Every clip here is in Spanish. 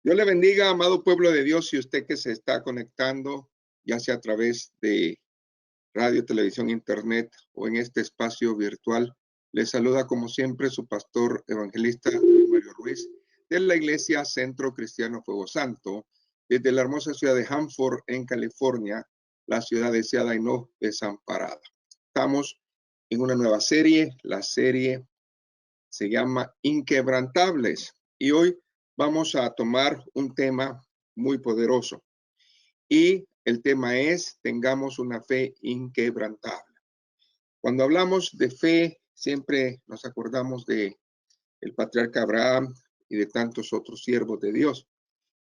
Dios le bendiga, amado pueblo de Dios, y usted que se está conectando, ya sea a través de radio, televisión, internet o en este espacio virtual. Le saluda como siempre su pastor evangelista Mario Ruiz de la Iglesia Centro Cristiano Fuego Santo, desde la hermosa ciudad de Hanford, en California, la ciudad deseada y no desamparada. Estamos en una nueva serie, la serie se llama Inquebrantables, y hoy vamos a tomar un tema muy poderoso. Y el tema es: tengamos una fe inquebrantable. Cuando hablamos de fe, siempre nos acordamos de el patriarca Abraham y de tantos otros siervos de Dios.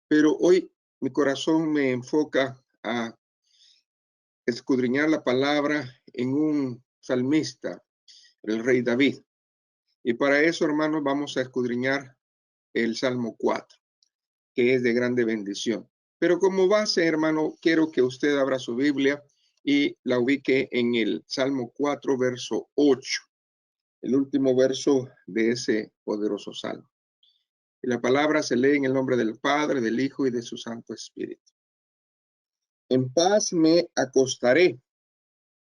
Pero hoy mi corazón me enfoca a escudriñar la palabra en un salmista, el rey David. Y para eso, hermanos, vamos a escudriñar el Salmo 4, que es de grande bendición. Pero como base, hermano, quiero que usted abra su Biblia y la ubique en el Salmo 4, verso 8, el último verso de ese poderoso salmo. Y la palabra se lee en el nombre del Padre, del Hijo y de su Santo Espíritu. En paz me acostaré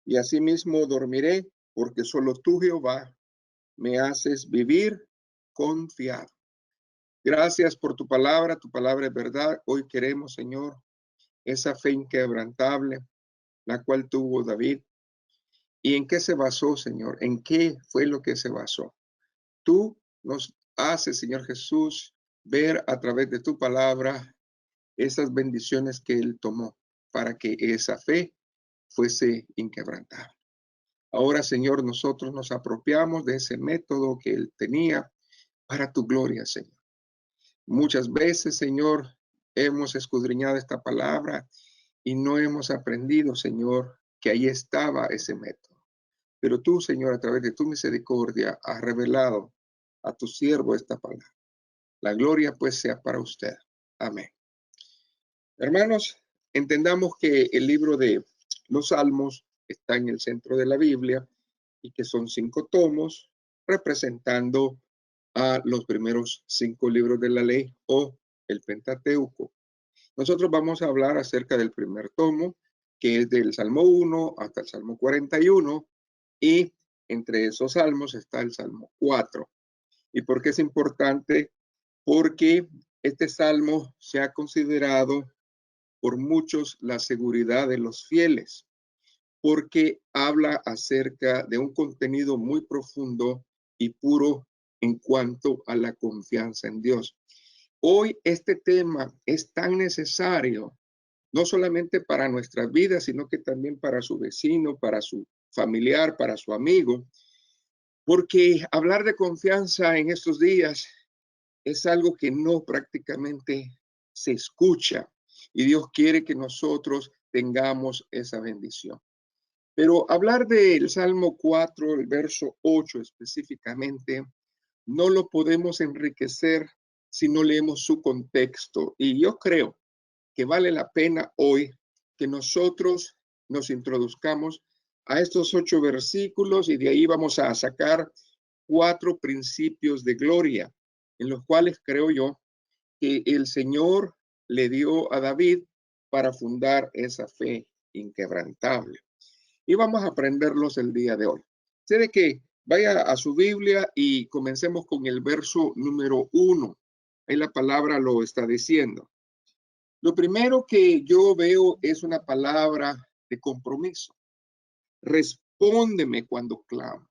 y asimismo dormiré, porque solo tú, Jehová, me haces vivir confiado. Gracias por tu palabra es verdad. Hoy queremos, Señor, esa fe inquebrantable, la cual tuvo David. ¿Y en qué se basó, Señor? ¿En qué fue lo que se basó? Tú nos haces, Señor Jesús, ver a través de tu palabra esas bendiciones que Él tomó para que esa fe fuese inquebrantable. Ahora, Señor, nosotros nos apropiamos de ese método que Él tenía para tu gloria, Señor. Muchas veces, Señor, hemos escudriñado esta palabra y no hemos aprendido, Señor, que ahí estaba ese método. Pero tú, Señor, a través de tu misericordia, has revelado a tu siervo esta palabra. La gloria, pues, sea para usted. Amén. Hermanos, entendamos que el libro de los Salmos está en el centro de la Biblia y que son 5 tomos representando a los primeros 5 libros de la ley o el Pentateuco. Nosotros vamos a hablar acerca del primer tomo, que es del Salmo 1 hasta el Salmo 41, y entre esos salmos está el Salmo 4. ¿Y por qué es importante? Porque este salmo se ha considerado por muchos la seguridad de los fieles, porque habla acerca de un contenido muy profundo y puro en cuanto a la confianza en Dios. Hoy este tema es tan necesario, no solamente para nuestras vidas, sino que también para su vecino, para su familiar, para su amigo, porque hablar de confianza en estos días es algo que no prácticamente se escucha, y Dios quiere que nosotros tengamos esa bendición. Pero hablar del Salmo 4, el verso 8 específicamente, no lo podemos enriquecer si no leemos su contexto. Y yo creo que vale la pena hoy que nosotros nos introduzcamos a estos 8 versículos, y de ahí vamos a sacar 4 principios de gloria, en los cuales creo yo que el Señor le dio a David para fundar esa fe inquebrantable. Y vamos a aprenderlos el día de hoy. Sé de que vaya a su Biblia y comencemos con el verso número 1. Ahí la palabra lo está diciendo. Lo primero que yo veo es una palabra de compromiso. Respóndeme cuando clamo.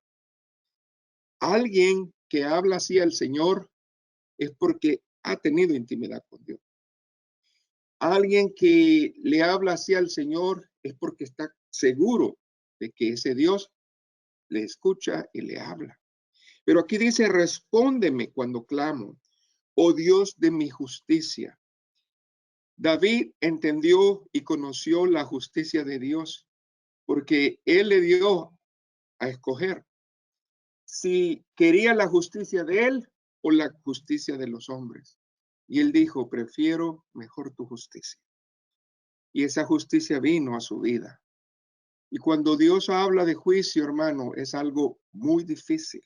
Alguien que habla así al Señor es porque ha tenido intimidad con Dios. Alguien que le habla así al Señor es porque está seguro de que ese Dios le escucha y le habla. Pero aquí dice: respóndeme cuando clamo, oh Dios de mi justicia. David entendió y conoció la justicia de Dios, porque él le dio a escoger si quería la justicia de él o la justicia de los hombres. Y él dijo: prefiero mejor tu justicia. Y esa justicia vino a su vida. Y cuando Dios habla de juicio, hermano, es algo muy difícil.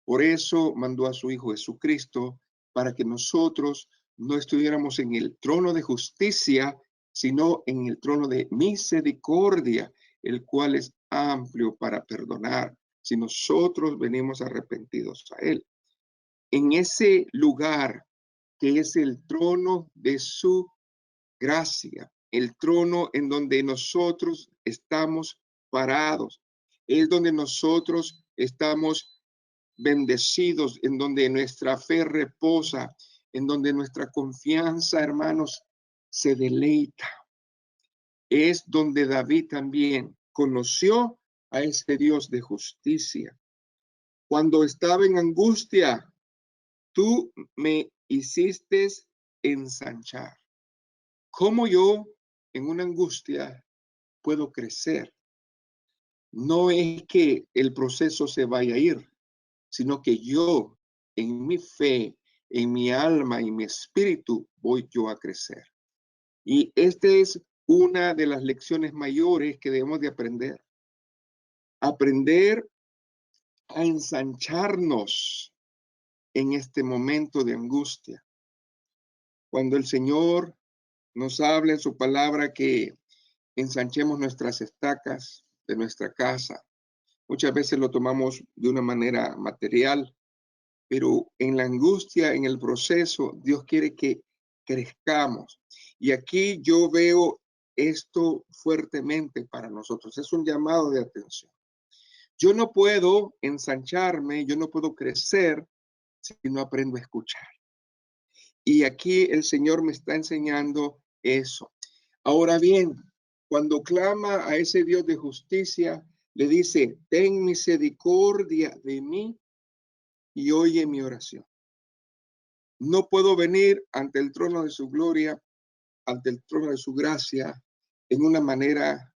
Por eso mandó a su Hijo Jesucristo, para que nosotros no estuviéramos en el trono de justicia, sino en el trono de misericordia, el cual es amplio para perdonar si nosotros venimos arrepentidos a Él. En ese lugar que es el trono de su gracia, el trono en donde nosotros estamos parados, es donde nosotros estamos bendecidos, en donde nuestra fe reposa, en donde nuestra confianza, hermanos, se deleita. Es donde David también conoció a ese Dios de justicia. Cuando estaba en angustia, tú me hiciste ensanchar. ¿Cómo yo en una angustia puedo crecer? No es que el proceso se vaya a ir, sino que yo, en mi fe, en mi alma y mi espíritu, voy yo a crecer. Y esta es una de las lecciones mayores que debemos de aprender. Aprender a ensancharnos en este momento de angustia. Cuando el Señor nos habla en su palabra que ensanchemos nuestras estacas de nuestra casa, muchas veces lo tomamos de una manera material, pero en la angustia, en el proceso, Dios quiere que crezcamos. Y aquí yo veo esto fuertemente para nosotros. Es un llamado de atención. Yo no puedo ensancharme, yo no puedo crecer si no aprendo a escuchar. Y aquí el Señor me está enseñando eso. Ahora bien, cuando clama a ese Dios de justicia, le dice, ten misericordia de mí y oye mi oración. No puedo venir ante el trono de su gloria, ante el trono de su gracia, en una manera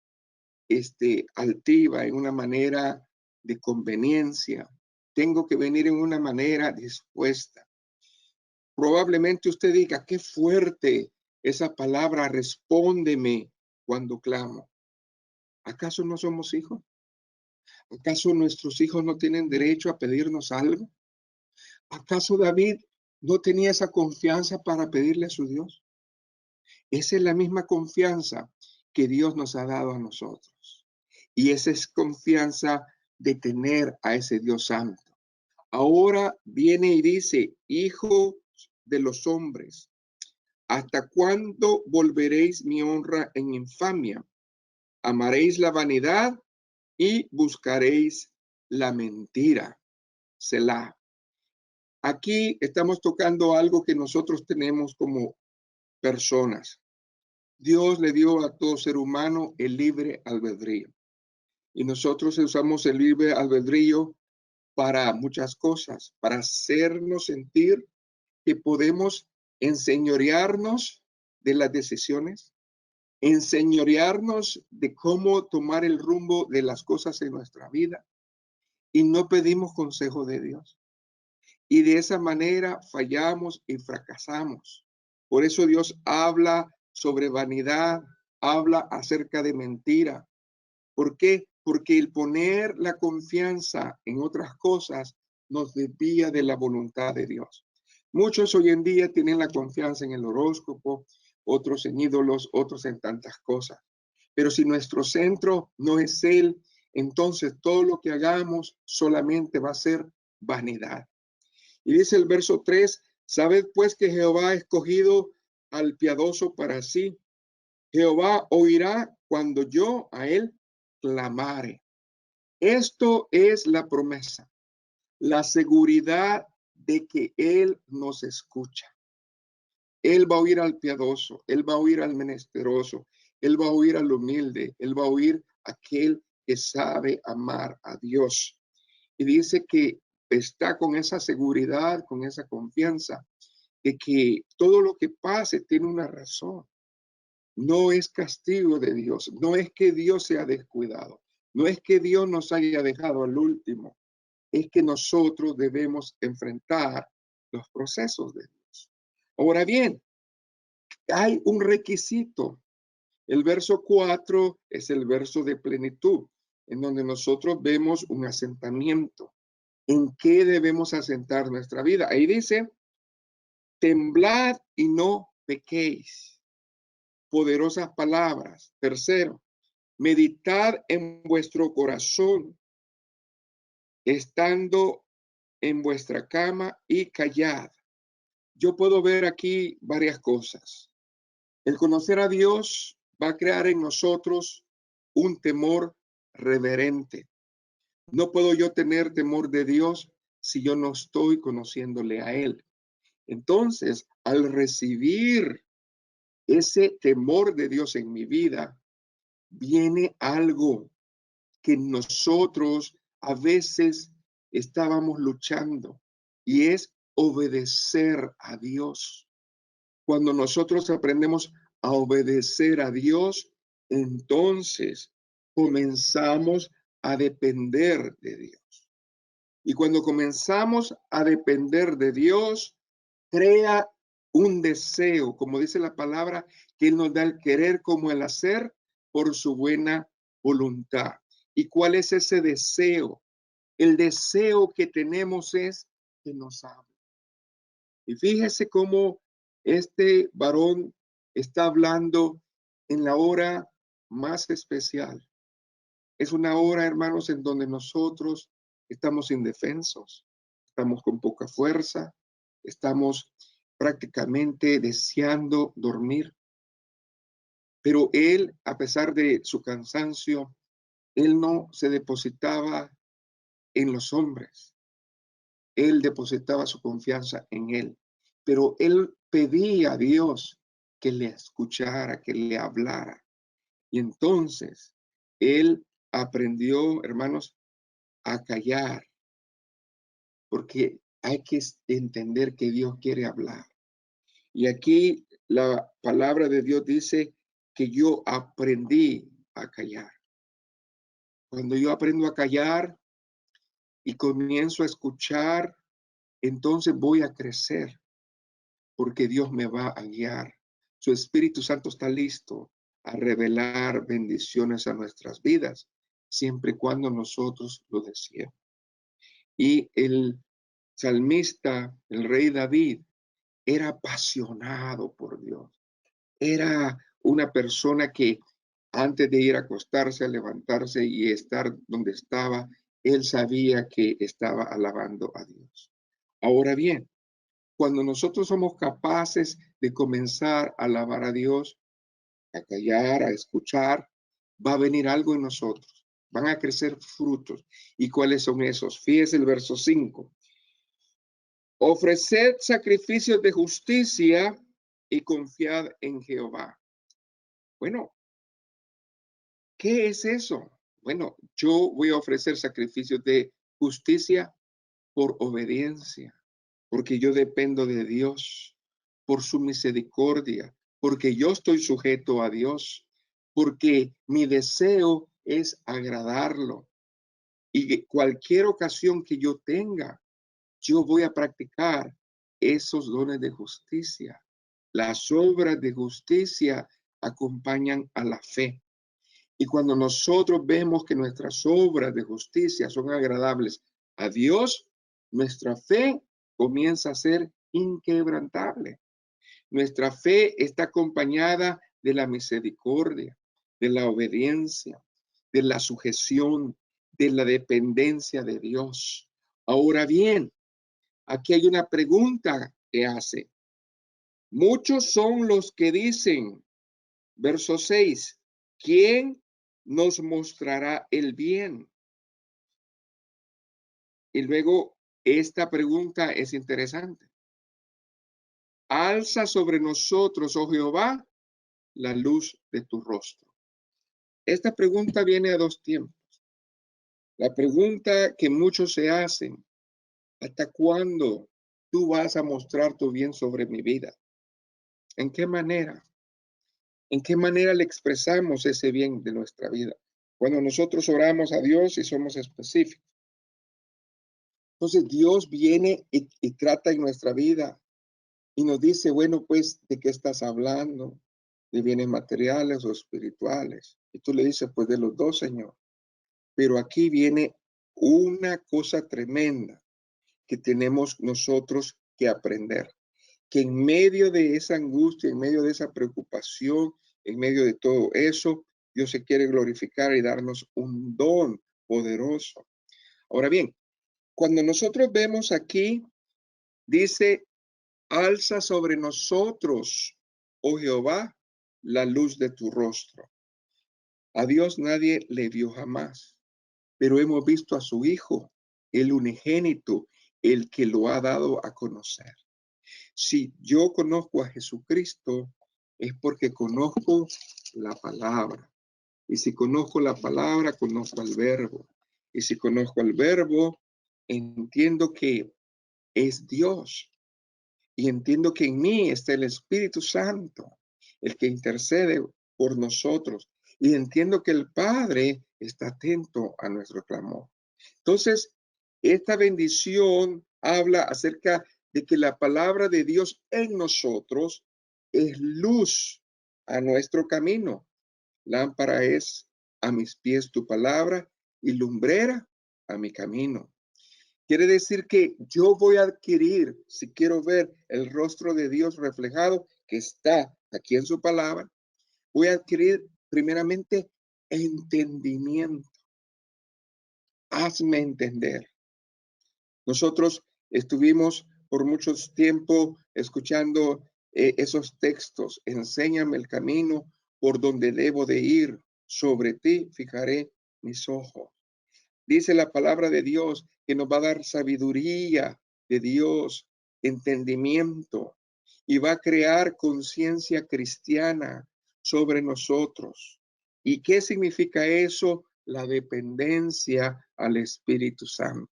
altiva, en una manera de conveniencia. Tengo que venir en una manera dispuesta. Probablemente usted diga, qué fuerte esa palabra, respóndeme cuando clamo. ¿Acaso no somos hijos? ¿Acaso nuestros hijos no tienen derecho a pedirnos algo? ¿Acaso David no tenía esa confianza para pedirle a su Dios? Esa es la misma confianza que Dios nos ha dado a nosotros. Y esa es confianza de tener a ese Dios santo. Ahora viene y dice, hijo de los hombres, ¿hasta cuándo volveréis mi honra en infamia? Amaréis la vanidad y buscaréis la mentira. Selah. Aquí estamos tocando algo que nosotros tenemos como personas. Dios le dio a todo ser humano el libre albedrío. Y nosotros usamos el libre albedrío para muchas cosas, para hacernos sentir que podemos enseñorearnos de las decisiones, enseñorearnos de cómo tomar el rumbo de las cosas en nuestra vida y no pedimos consejo de Dios. Y de esa manera fallamos y fracasamos. Por eso Dios habla sobre vanidad, habla acerca de mentira. ¿Por qué? Porque el poner la confianza en otras cosas nos desvía de la voluntad de Dios. Muchos hoy en día tienen la confianza en el horóscopo, otros en ídolos, otros en tantas cosas. Pero si nuestro centro no es Él, entonces todo lo que hagamos solamente va a ser vanidad. Y dice el verso 3, sabed pues que Jehová ha escogido al piadoso para sí. Jehová oirá cuando yo a él clamare. Esto es la promesa, la seguridad de que él nos escucha. Él va a oír al piadoso, él va a oír al menesteroso, él va a oír al humilde, él va a oír a aquel que sabe amar a Dios. Y dice que está con esa seguridad, con esa confianza de que todo lo que pase tiene una razón. No es castigo de Dios, no es que Dios se ha descuidado, no es que Dios nos haya dejado al último, es que nosotros debemos enfrentar los procesos de Dios. Ahora bien, hay un requisito. El verso 4 es el verso de plenitud, en donde nosotros vemos un asentamiento. ¿En qué debemos asentar nuestra vida? Ahí dice, temblad y no pequéis. Poderosas palabras. Tercero, meditad en vuestro corazón, estando en vuestra cama y callad. Yo puedo ver aquí varias cosas. El conocer a Dios va a crear en nosotros un temor reverente. No puedo yo tener temor de Dios si yo no estoy conociéndole a Él. Entonces, al recibir ese temor de Dios en mi vida, viene algo que nosotros a veces estábamos luchando y es obedecer a Dios. Cuando nosotros aprendemos a obedecer a Dios, entonces comenzamos a depender de Dios. Y cuando comenzamos a depender de Dios, crea un deseo, como dice la palabra, que Él nos da el querer como el hacer por su buena voluntad. ¿Y cuál es ese deseo? El deseo que tenemos es que nos hable. Y fíjese cómo este varón está hablando en la hora más especial. Es una hora, hermanos, en donde nosotros estamos indefensos, estamos con poca fuerza, estamos prácticamente deseando dormir. Pero él, a pesar de su cansancio, él no se depositaba en los hombres. Él depositaba su confianza en él. Pero él pedía a Dios que le escuchara, que le hablara. Y entonces él aprendió, hermanos, a callar, porque hay que entender que Dios quiere hablar. Y aquí la palabra de Dios dice que yo aprendí a callar. Cuando yo aprendo a callar y comienzo a escuchar, entonces voy a crecer, porque Dios me va a guiar. Su Espíritu Santo está listo a revelar bendiciones a nuestras vidas, siempre y cuando nosotros lo deseemos. Y el salmista, el rey David, era apasionado por Dios. Era una persona que antes de ir a acostarse, a levantarse y estar donde estaba, él sabía que estaba alabando a Dios. Ahora bien, cuando nosotros somos capaces de comenzar a alabar a Dios, a callar, a escuchar, va a venir algo en nosotros. Van a crecer frutos. ¿Y cuáles son esos? Fíjese el verso 5. Ofreced sacrificios de justicia y confiad en Jehová. Bueno, ¿qué es eso? Bueno, yo voy a ofrecer sacrificios de justicia por obediencia, porque yo dependo de Dios, por su misericordia, porque yo estoy sujeto a Dios, porque mi deseo es agradarlo. Y cualquier ocasión que yo tenga, yo voy a practicar esos dones de justicia. Las obras de justicia acompañan a la fe. Y cuando nosotros vemos que nuestras obras de justicia son agradables a Dios, nuestra fe comienza a ser inquebrantable. Nuestra fe está acompañada de la misericordia, de la obediencia, de la sujeción, de la dependencia de Dios. Ahora bien, aquí hay una pregunta que hace. Muchos son los que dicen, verso 6, ¿quién nos mostrará el bien? Y luego esta pregunta es interesante. Alza sobre nosotros, oh Jehová, la luz de tu rostro. Esta pregunta viene a dos tiempos. La pregunta que muchos se hacen, ¿hasta cuándo tú vas a mostrar tu bien sobre mi vida? ¿En qué manera? ¿En qué manera le expresamos ese bien de nuestra vida? Cuando nosotros oramos a Dios y somos específicos. Entonces Dios viene y trata en nuestra vida y nos dice, bueno, pues, ¿de qué estás hablando? ¿De bienes materiales o espirituales? Y tú le dices, pues de los dos, Señor. Pero aquí viene una cosa tremenda que tenemos nosotros que aprender. que en medio de esa angustia, en medio de esa preocupación, en medio de todo eso, Dios se quiere glorificar y darnos un don poderoso. Ahora bien, cuando nosotros vemos aquí, dice, alza sobre nosotros, oh Jehová, la luz de tu rostro. A Dios nadie le vio jamás, pero hemos visto a su Hijo, el unigénito, el que lo ha dado a conocer. Si yo conozco a Jesucristo, es porque conozco la palabra. Y si conozco la palabra, conozco al Verbo. Y si conozco al Verbo, entiendo que es Dios. Y entiendo que en mí está el Espíritu Santo, el que intercede por nosotros. Y entiendo que el Padre está atento a nuestro clamor. Entonces, esta bendición habla acerca de que la palabra de Dios en nosotros es luz a nuestro camino. Lámpara es a mis pies tu palabra y lumbrera a mi camino. Quiere decir que yo voy a adquirir, si quiero ver el rostro de Dios reflejado, que está aquí en su palabra, voy a adquirir primeramente entendimiento. Hazme entender. Nosotros estuvimos por mucho tiempo escuchando esos textos. Enséñame el camino por donde debo de ir. Sobre ti fijaré mis ojos. Dice la palabra de Dios que nos va a dar sabiduría de Dios, entendimiento, y va a crear conciencia cristiana sobre nosotros. ¿Y qué significa eso? La dependencia al Espíritu Santo.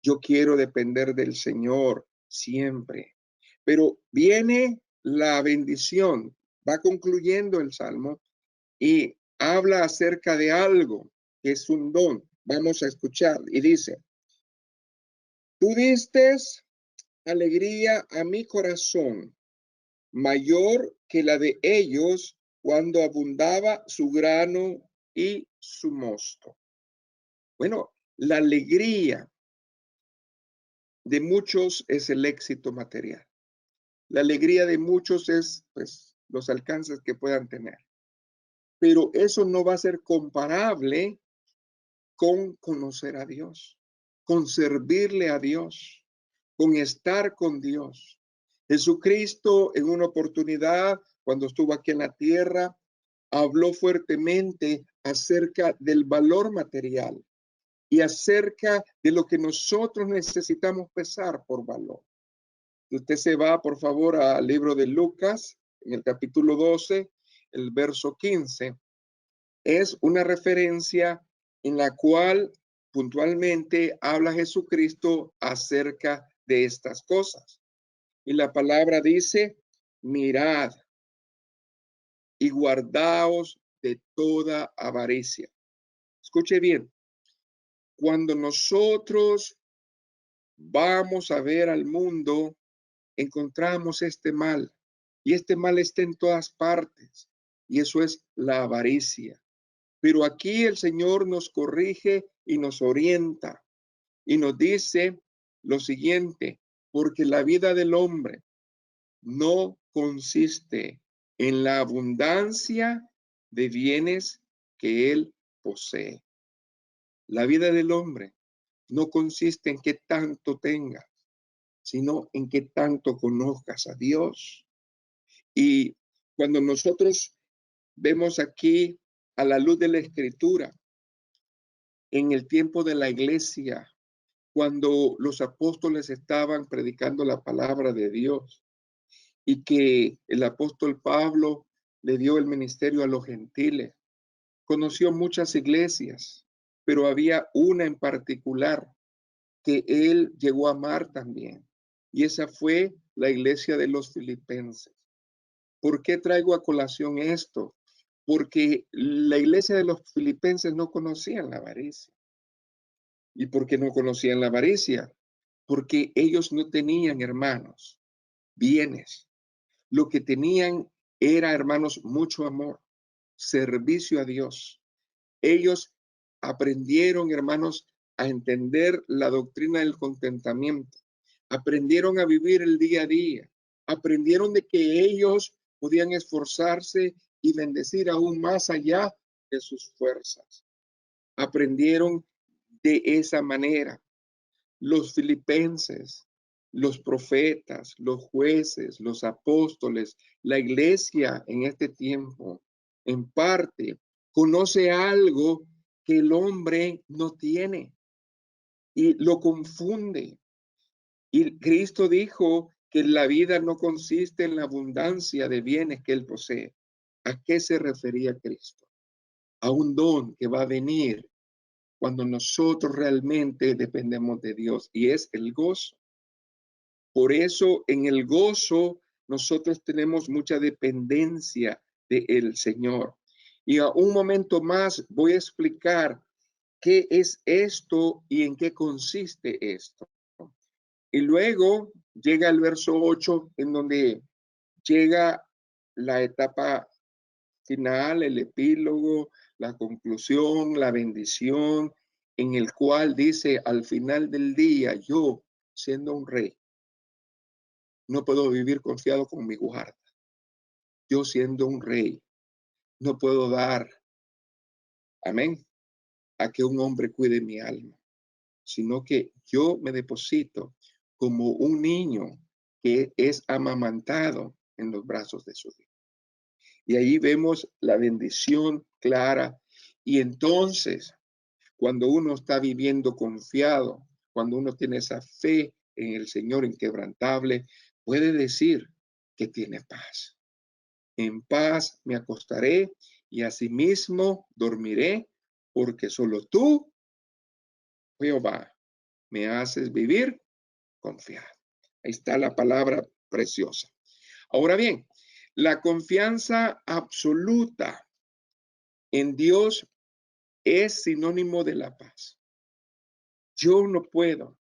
Yo quiero depender del Señor siempre. Pero viene la bendición, va concluyendo el Salmo y habla acerca de algo que es un don. Vamos a escuchar y dice, tú diste alegría a mi corazón, mayor que la de ellos cuando abundaba su grano y su mosto. Bueno, la alegría de muchos es el éxito material. La alegría de muchos es, pues, los alcances que puedan tener. Pero eso no va a ser comparable con conocer a Dios, con servirle a Dios, con estar con Dios. Jesucristo en una oportunidad, cuando estuvo aquí en la tierra, habló fuertemente acerca del valor material y acerca de lo que nosotros necesitamos pesar por valor. Si usted se va, por favor, al libro de Lucas, en el capítulo 12, el verso 15, es una referencia en la cual puntualmente habla Jesucristo acerca de estas cosas. Y la palabra dice, mirad y guardaos de toda avaricia. Escuche bien, cuando nosotros vamos a ver al mundo, encontramos este mal. Y este mal está en todas partes. Y eso es la avaricia. Pero aquí el Señor nos corrige y nos orienta. Y nos dice lo siguiente, porque la vida del hombre no consiste en la abundancia de bienes que él posee. La vida del hombre no consiste en qué tanto tengas, sino en qué tanto conozcas a Dios. Y cuando nosotros vemos aquí a la luz de la Escritura, en el tiempo de la iglesia, cuando los apóstoles estaban predicando la palabra de Dios y que el apóstol Pablo le dio el ministerio a los gentiles, conoció muchas iglesias, pero había una en particular que él llegó a amar también, y esa fue la iglesia de los filipenses. ¿Por qué traigo a colación esto? Porque la iglesia de los filipenses no conocían la avaricia. ¿Y por qué no conocían la avaricia? Porque ellos no tenían, hermanos, bienes. Lo que tenían era, hermanos, mucho amor, servicio a Dios. Ellos aprendieron, hermanos, a entender la doctrina del contentamiento. Aprendieron a vivir el día a día. Aprendieron de que ellos podían esforzarse y bendecir aún más allá de sus fuerzas. Aprendieron de esa manera. Los filipenses, los profetas, los jueces, los apóstoles, la iglesia en este tiempo, en parte, conoce algo que el hombre no tiene y lo confunde. Y Cristo dijo que la vida no consiste en la abundancia de bienes que él posee. ¿A qué se refería Cristo? A un don que va a venir cuando nosotros realmente dependemos de Dios, y es el gozo. Por eso en el gozo nosotros tenemos mucha dependencia del Señor. Y a un momento más voy a explicar qué es esto y en qué consiste esto. Y luego llega el verso 8, en donde llega la etapa final, el epílogo, la conclusión, la bendición, en el cual dice, al final del día, yo, siendo un rey, no puedo vivir confiado con mi guarda. Yo, siendo un rey, no puedo dar, amén, a que un hombre cuide mi alma, sino que yo me deposito como un niño que es amamantado en los brazos de su Dios. Y ahí vemos la bendición clara. Y entonces, cuando uno está viviendo confiado, cuando uno tiene esa fe en el Señor inquebrantable, puede decir que tiene paz. En paz me acostaré y asimismo dormiré, porque solo tú, Jehová, me haces vivir confiado. Ahí está la palabra preciosa. Ahora bien, la confianza absoluta en Dios es sinónimo de la paz. Yo no puedo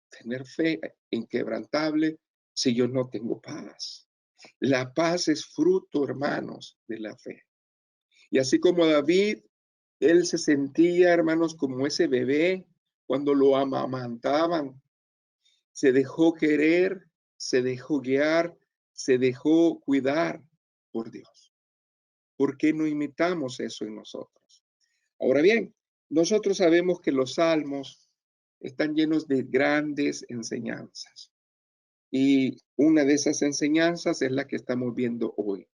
tener fe inquebrantable si yo no tengo paz. La paz es fruto, hermanos, de la fe. Y así como David, él se sentía, hermanos, como ese bebé cuando lo amamantaban. Se dejó querer, se dejó guiar, se dejó cuidar por Dios. ¿Por qué no imitamos eso en nosotros? Ahora bien, nosotros sabemos que los salmos están llenos de grandes enseñanzas. Y una de esas enseñanzas es la que estamos viendo hoy.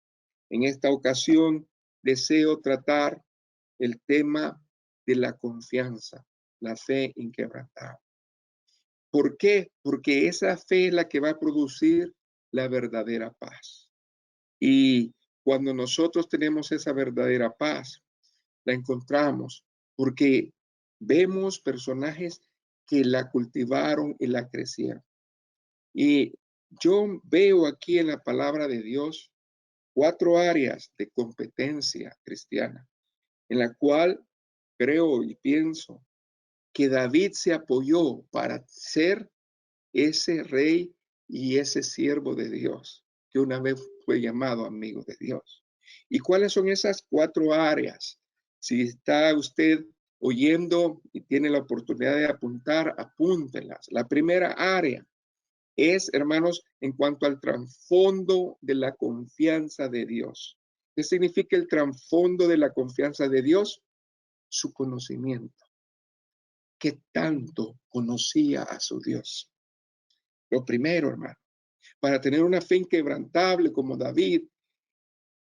En esta ocasión deseo tratar el tema de la confianza, la fe inquebrantable. ¿Por qué? Porque esa fe es la que va a producir la verdadera paz. Y cuando nosotros tenemos esa verdadera paz, la encontramos porque vemos personajes que la cultivaron y la crecieron. Y yo veo aquí en la palabra de Dios 4 áreas de competencia cristiana, en la cual creo y pienso que David se apoyó para ser ese rey y ese siervo de Dios, que una vez fue llamado amigo de Dios. ¿Y cuáles son esas 4 áreas? Si está usted oyendo y tiene la oportunidad de apuntar, apúntelas. La primera área es, hermanos, en cuanto al trasfondo de la confianza de Dios. ¿Qué significa el trasfondo de la confianza de Dios? Su conocimiento. ¿Qué tanto conocía a su Dios? Lo primero, hermano, para tener una fe inquebrantable como David,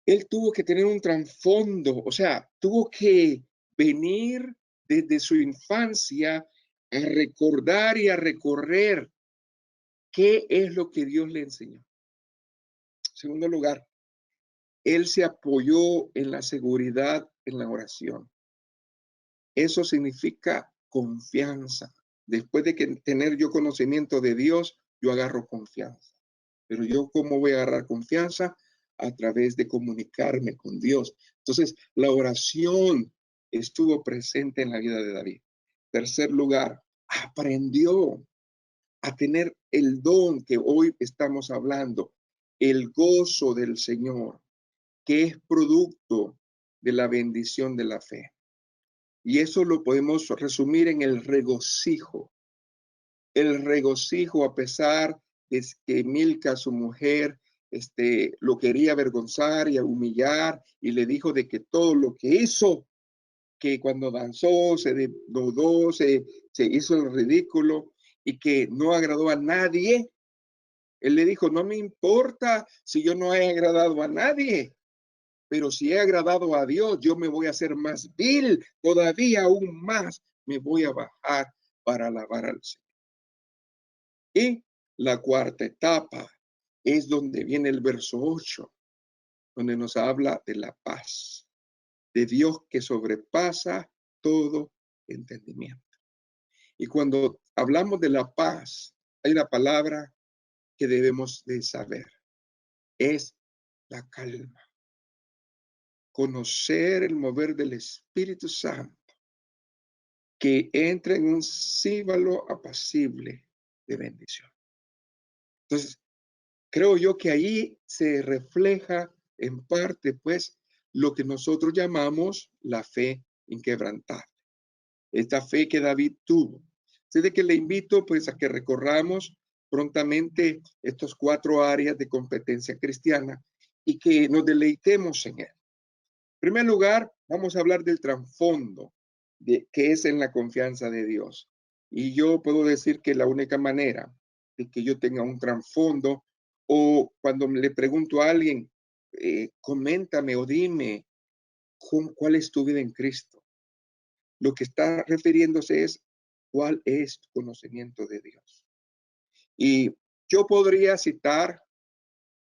él tuvo que tener un trasfondo, o sea, tuvo que venir desde su infancia a recordar y a recorrer qué es lo que Dios le enseñó. En segundo lugar, él se apoyó en la seguridad en la oración. Eso significa confianza. Después de que tener yo conocimiento de Dios, yo agarro confianza. Pero yo, ¿cómo voy a agarrar confianza? A través de comunicarme con Dios. Entonces, la oración estuvo presente en la vida de David. Tercer lugar, aprendió a tener el don que hoy estamos hablando, el gozo del Señor, que es producto de la bendición de la fe. Y eso lo podemos resumir en el regocijo. El regocijo a pesar es que Milca, su mujer, lo quería avergonzar y humillar, y le dijo de que todo lo que hizo, que cuando danzó, se desnudó, se hizo el ridículo y que no agradó a nadie. Él le dijo, no me importa si yo no he agradado a nadie, pero si he agradado a Dios, yo me voy a hacer más vil, todavía aún más me voy a bajar para alabar al Señor. Y la cuarta etapa es donde viene el verso 8, donde nos habla de la paz, de Dios que sobrepasa todo entendimiento. Y cuando hablamos de la paz, hay una palabra que debemos de saber, es la calma. Conocer el mover del Espíritu Santo que entra en un cíbalo apacible de bendición. Entonces, creo yo que ahí se refleja en parte, pues, lo que nosotros llamamos la fe inquebrantable. Esta fe que David tuvo. Así de que le invito, pues, a que recorramos prontamente estos 4 áreas de competencia cristiana y que nos deleitemos en él. En primer lugar, vamos a hablar del trasfondo de que es en la confianza de Dios. Y yo puedo decir que la única manera de que yo tenga un trasfondo, o cuando le pregunto a alguien, coméntame o dime cuál es tu vida en Cristo, lo que está refiriéndose es cuál es tu conocimiento de Dios. Y yo podría citar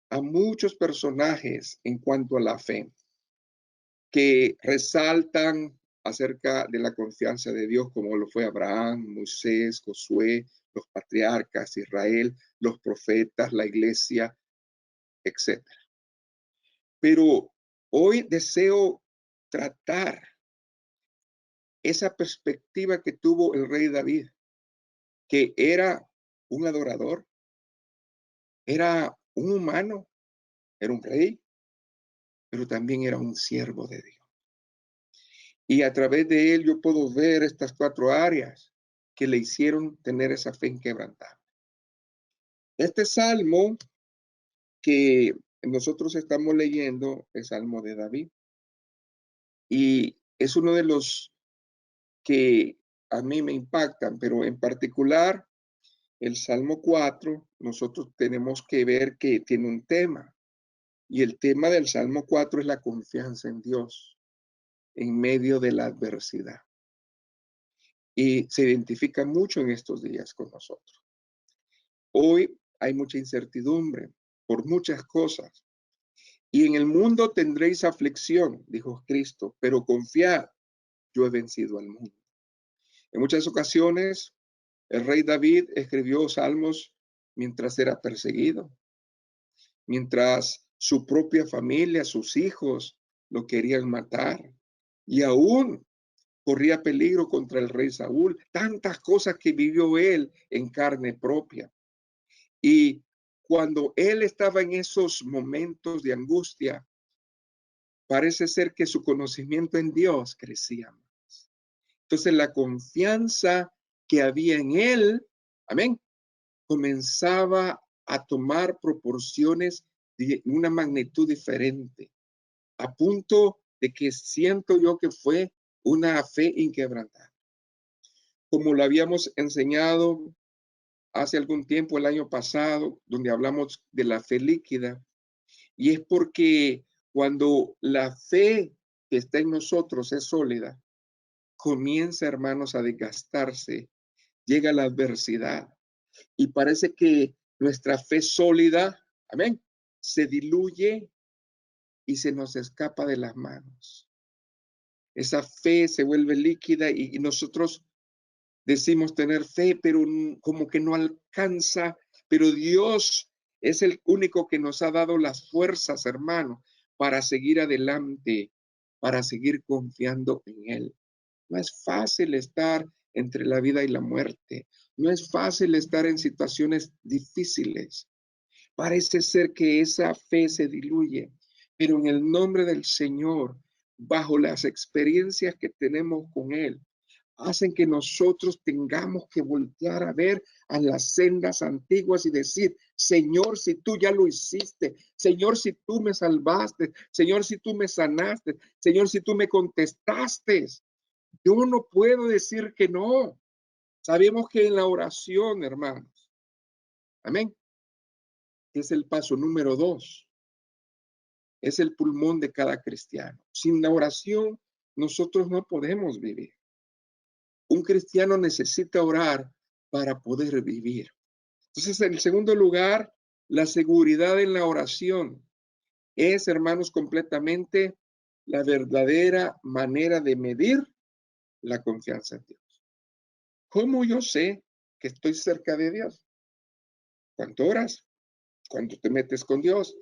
a muchos personajes en cuanto a la fe que resaltan acerca de la confianza de Dios, como lo fue Abraham, Moisés, Josué, los patriarcas, Israel, los profetas, la iglesia, etc. Pero hoy deseo tratar esa perspectiva que tuvo el rey David, que era un adorador, era un humano, era un rey, pero también era un siervo de Dios. Y a través de él yo puedo ver estas 4 áreas que le hicieron tener esa fe inquebrantable. Este salmo que nosotros estamos leyendo, el Salmo de David, y es uno de los que a mí me impactan, pero en particular el Salmo 4, nosotros tenemos que ver que tiene un tema, y el tema del Salmo 4 es la confianza en Dios en medio de la adversidad. Y se identifica mucho en estos días con nosotros. Hoy hay mucha incertidumbre por muchas cosas. Y en el mundo tendréis aflicción, dijo Cristo, pero confiad, yo he vencido al mundo. En muchas ocasiones, el rey David escribió salmos mientras era perseguido, mientras su propia familia, sus hijos, lo querían matar. Y aún corría peligro contra el rey Saúl. Tantas cosas que vivió él en carne propia. Y cuando él estaba en esos momentos de angustia, parece ser que su conocimiento en Dios crecía más. Entonces la confianza que había en él, amén, comenzaba a tomar proporciones de una magnitud diferente, a punto de que siento yo que fue una fe inquebrantable. Como lo habíamos enseñado hace algún tiempo, el año pasado, donde hablamos de la fe líquida, y es porque cuando la fe que está en nosotros es sólida, comienza, hermanos, a desgastarse, llega la adversidad y parece que nuestra fe sólida, amén, se diluye y se nos escapa de las manos. Esa fe se vuelve líquida y nosotros decimos tener fe, pero como que no alcanza, pero Dios es el único que nos ha dado las fuerzas, hermano, para seguir adelante, para seguir confiando en Él. No es fácil estar entre la vida y la muerte. No es fácil estar en situaciones difíciles. Parece ser que esa fe se diluye, pero en el nombre del Señor, bajo las experiencias que tenemos con Él, hacen que nosotros tengamos que voltear a ver a las sendas antiguas y decir, Señor, si tú ya lo hiciste, Señor, si tú me salvaste, Señor, si tú me sanaste, Señor, si tú me contestaste, yo no puedo decir que no. Sabemos que en la oración, hermanos, amén, es el paso número 2, es el pulmón de cada cristiano. Sin la oración, nosotros no podemos vivir. Un cristiano necesita orar para poder vivir. Entonces, en segundo lugar, la seguridad en la oración es, hermanos, completamente la verdadera manera de medir la confianza en Dios. ¿Cómo yo sé que estoy cerca de Dios? ¿Cuánto oras? ¿Cuánto te metes con Dios?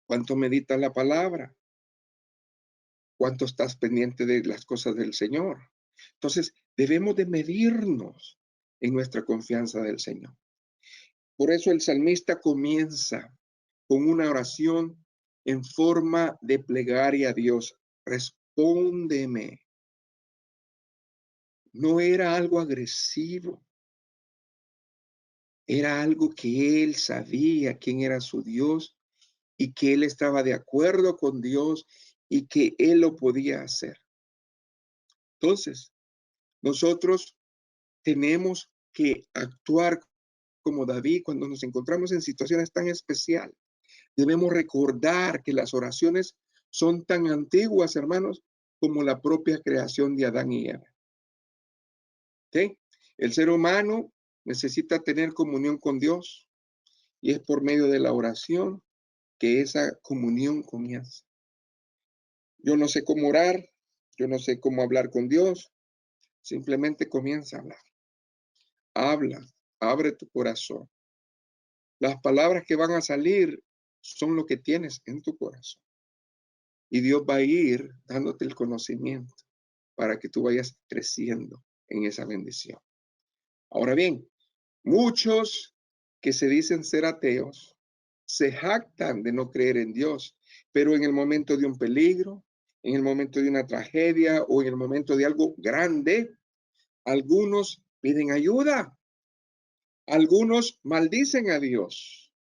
¿Cuánto meditas la palabra? ¿Cuánto estás pendiente de las cosas del Señor? Entonces, debemos de medirnos en nuestra confianza del Señor. Por eso el salmista comienza con una oración en forma de plegaria a Dios. Respóndeme. No era algo agresivo, era algo que él sabía quién era su Dios y que él estaba de acuerdo con Dios y que él lo podía hacer. Entonces, nosotros tenemos que actuar como David cuando nos encontramos en situaciones tan especiales. Debemos recordar que las oraciones son tan antiguas, hermanos, como la propia creación de Adán y Eva. ¿Okay? El ser humano necesita tener comunión con Dios y es por medio de la oración que esa comunión comienza. Yo no sé cómo orar, yo no sé cómo hablar con Dios, simplemente comienza a hablar. Habla, abre tu corazón. Las palabras que van a salir son lo que tienes en tu corazón. Y Dios va a ir dándote el conocimiento para que tú vayas creciendo en esa bendición. Ahora bien, muchos que se dicen ser ateos se jactan de no creer en Dios, pero en el momento de un peligro, en el momento de una tragedia o en el momento de algo grande, algunos piden ayuda, algunos maldicen a Dios,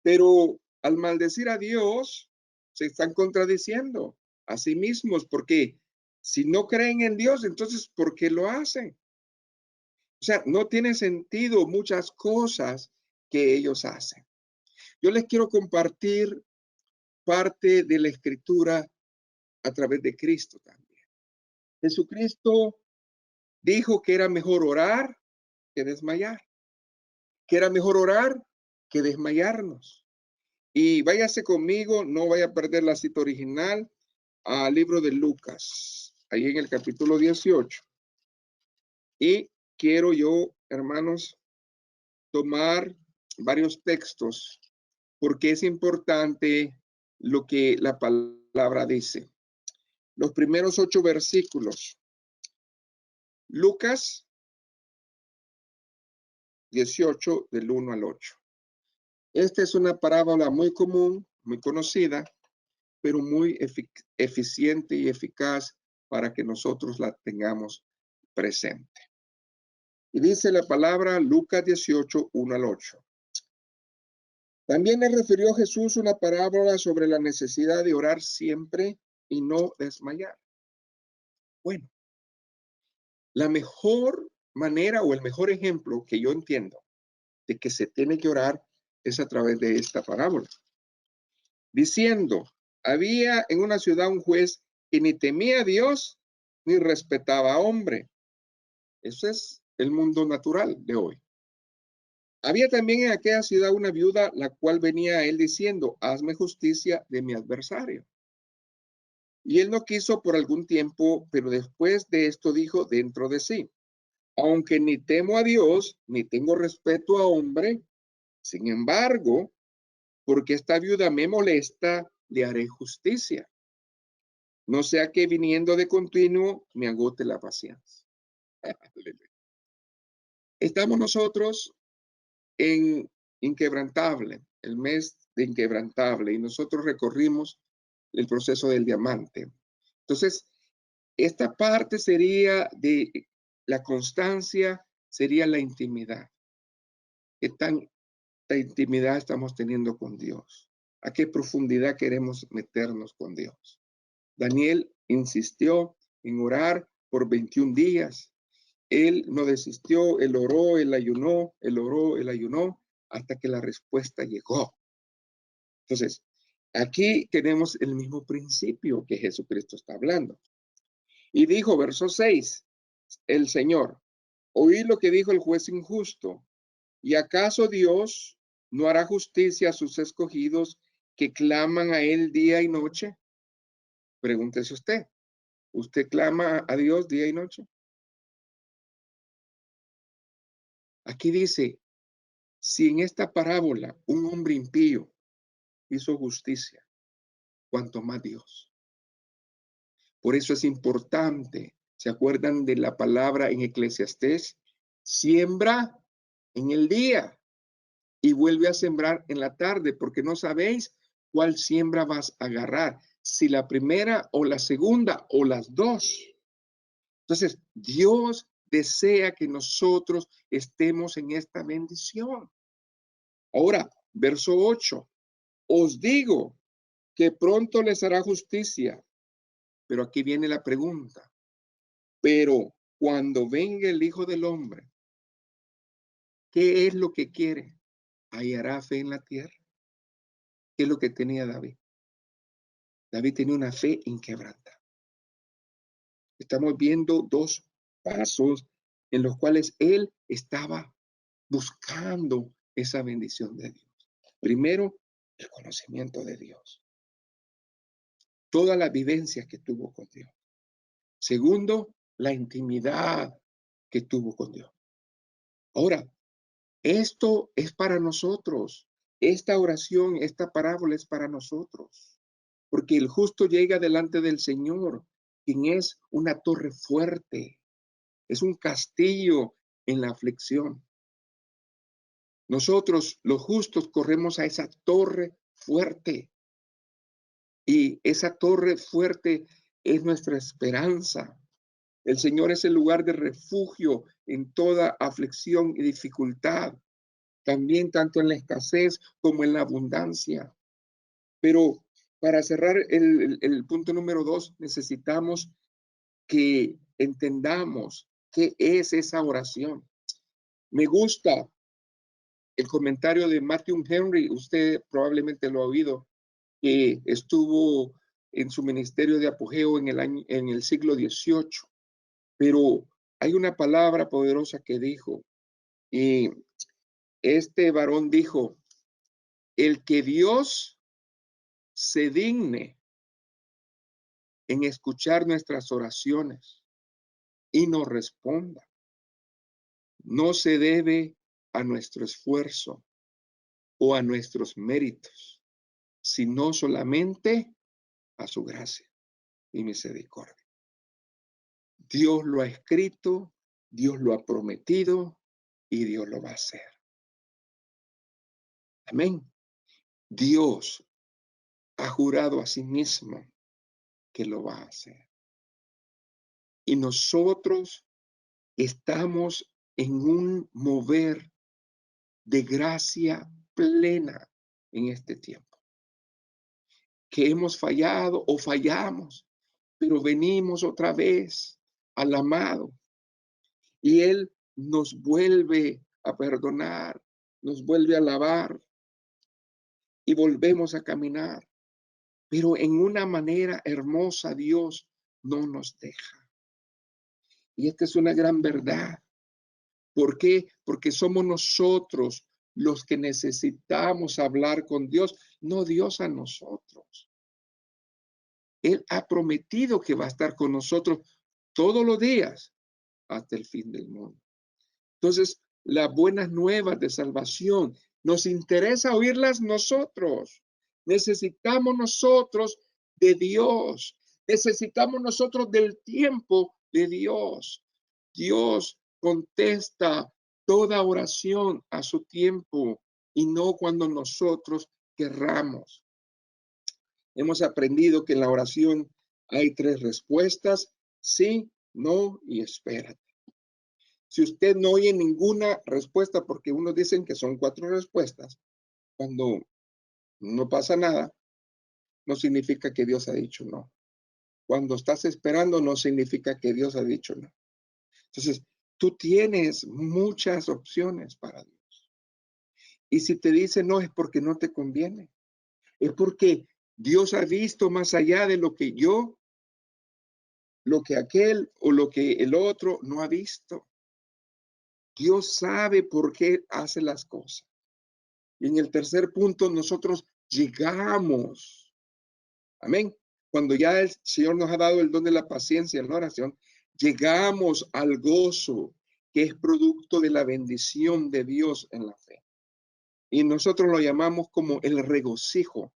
pero al maldecir a Dios se están contradiciendo a sí mismos, porque si no creen en Dios, entonces ¿por qué lo hacen? O sea, no tiene sentido muchas cosas que ellos hacen. Yo les quiero compartir parte de la escritura a través de Cristo también. Jesucristo dijo que era mejor orar que desmayar, que era mejor orar que desmayarnos. Y váyase conmigo, no vaya a perder la cita original, al libro de Lucas, ahí en el capítulo 18. Y quiero yo, hermanos, tomar varios textos porque es importante lo que la palabra dice. Los primeros 8 versículos. Lucas 18, del 1 al 8. Esta es una parábola muy común, muy conocida, pero muy eficiente y eficaz para que nosotros la tengamos presente. Y dice la palabra Lucas 18, 1 al 8. También le refirió Jesús una parábola sobre la necesidad de orar siempre y no desmayar. Bueno, la mejor manera o el mejor ejemplo que yo entiendo de que se tiene que orar es a través de esta parábola. Diciendo, había en una ciudad un juez que ni temía a Dios ni respetaba a hombre. Eso es el mundo natural de hoy. Había también en aquella ciudad una viuda, la cual venía a él diciendo, hazme justicia de mi adversario. Y él no quiso por algún tiempo, pero después de esto dijo dentro de sí, aunque ni temo a Dios, ni tengo respeto a hombre, sin embargo, porque esta viuda me molesta, le haré justicia. No sea que viniendo de continuo me agote la paciencia. Estamos nosotros en Inquebrantable, el mes de Inquebrantable, y nosotros recorrimos el proceso del diamante. Entonces, Esta parte sería de la constancia, sería la intimidad. ¿Qué tanta intimidad estamos teniendo con Dios? ¿A qué profundidad queremos meternos con Dios? Daniel insistió en orar por 21 días. Él no desistió, él oró, él ayunó, él oró, él ayunó, hasta que la respuesta llegó. Entonces, aquí tenemos el mismo principio que Jesucristo está hablando. Y dijo, verso 6, el Señor, oí lo que dijo el juez injusto. ¿Y acaso Dios no hará justicia a sus escogidos que claman a Él día y noche? Pregúntese usted. ¿Usted clama a Dios día y noche? Aquí dice, si en esta parábola un hombre impío hizo justicia, cuanto más Dios. Por eso es importante, ¿se acuerdan de la palabra en Eclesiastés? Siembra en el día y vuelve a sembrar en la tarde, porque no sabéis cuál siembra vas a agarrar, si la primera o la segunda o las dos. Entonces, Dios desea que nosotros estemos en esta bendición. Ahora, verso 8, os digo que pronto les hará justicia, pero aquí viene la pregunta, pero cuando venga el Hijo del Hombre, ¿qué es lo que quiere? ¿Hallará fe en la tierra? ¿Qué es lo que tenía David? David tenía una fe inquebrantable. Estamos viendo dos pasos en los cuales él estaba buscando esa bendición de Dios. Primero, el conocimiento de Dios. Todas las vivencias que tuvo con Dios. Segundo, la intimidad que tuvo con Dios. Ahora, esto es para nosotros. Esta oración, esta parábola es para nosotros. Porque el justo llega delante del Señor, quien es una torre fuerte, es un castillo en la aflicción. Nosotros, los justos, corremos a esa torre fuerte. Y esa torre fuerte es nuestra esperanza. El Señor es el lugar de refugio en toda aflicción y dificultad, también tanto en la escasez como en la abundancia. Pero para cerrar el punto número 2, necesitamos que entendamos qué es esa oración. Me gusta el comentario de Matthew Henry, usted probablemente lo ha oído, que estuvo en su ministerio de apogeo en el siglo XVIII. Pero hay una palabra poderosa que dijo, y este varón dijo, el que Dios se digne en escuchar nuestras oraciones y nos responda, no se debe a nuestro esfuerzo o a nuestros méritos, sino solamente a su gracia y misericordia. Dios lo ha escrito, Dios lo ha prometido y Dios lo va a hacer. Amén. Dios ha jurado a sí mismo que lo va a hacer. Y nosotros estamos en un mover de gracia plena en este tiempo. Que hemos fallado o fallamos, pero venimos otra vez al amado y Él nos vuelve a perdonar, nos vuelve a alabar y volvemos a caminar. Pero en una manera hermosa Dios no nos deja. Y esta es una gran verdad. ¿Por qué? Porque somos nosotros los que necesitamos hablar con Dios, no Dios a nosotros. Él ha prometido que va a estar con nosotros todos los días hasta el fin del mundo. Entonces, las buenas nuevas de salvación, nos interesa oírlas nosotros. Necesitamos nosotros de Dios. Necesitamos nosotros del tiempo de Dios. Dios contesta toda oración a su tiempo y no cuando nosotros querramos. Hemos aprendido que en la oración hay 3 respuestas: sí, no y espérate. Si usted no oye ninguna respuesta, porque unos dicen que son 4 respuestas, cuando no pasa nada, no significa que Dios ha dicho no. Cuando estás esperando, no significa que Dios ha dicho no. Entonces, tú tienes muchas opciones para Dios. Y si te dice no, es porque no te conviene. Es porque Dios ha visto más allá de lo que yo, lo que aquel o lo que el otro no ha visto. Dios sabe por qué hace las cosas. Y en el tercer punto, nosotros llegamos. Amén. Cuando ya el Señor nos ha dado el don de la paciencia en la oración, llegamos al gozo que es producto de la bendición de Dios en la fe. Y nosotros lo llamamos como el regocijo.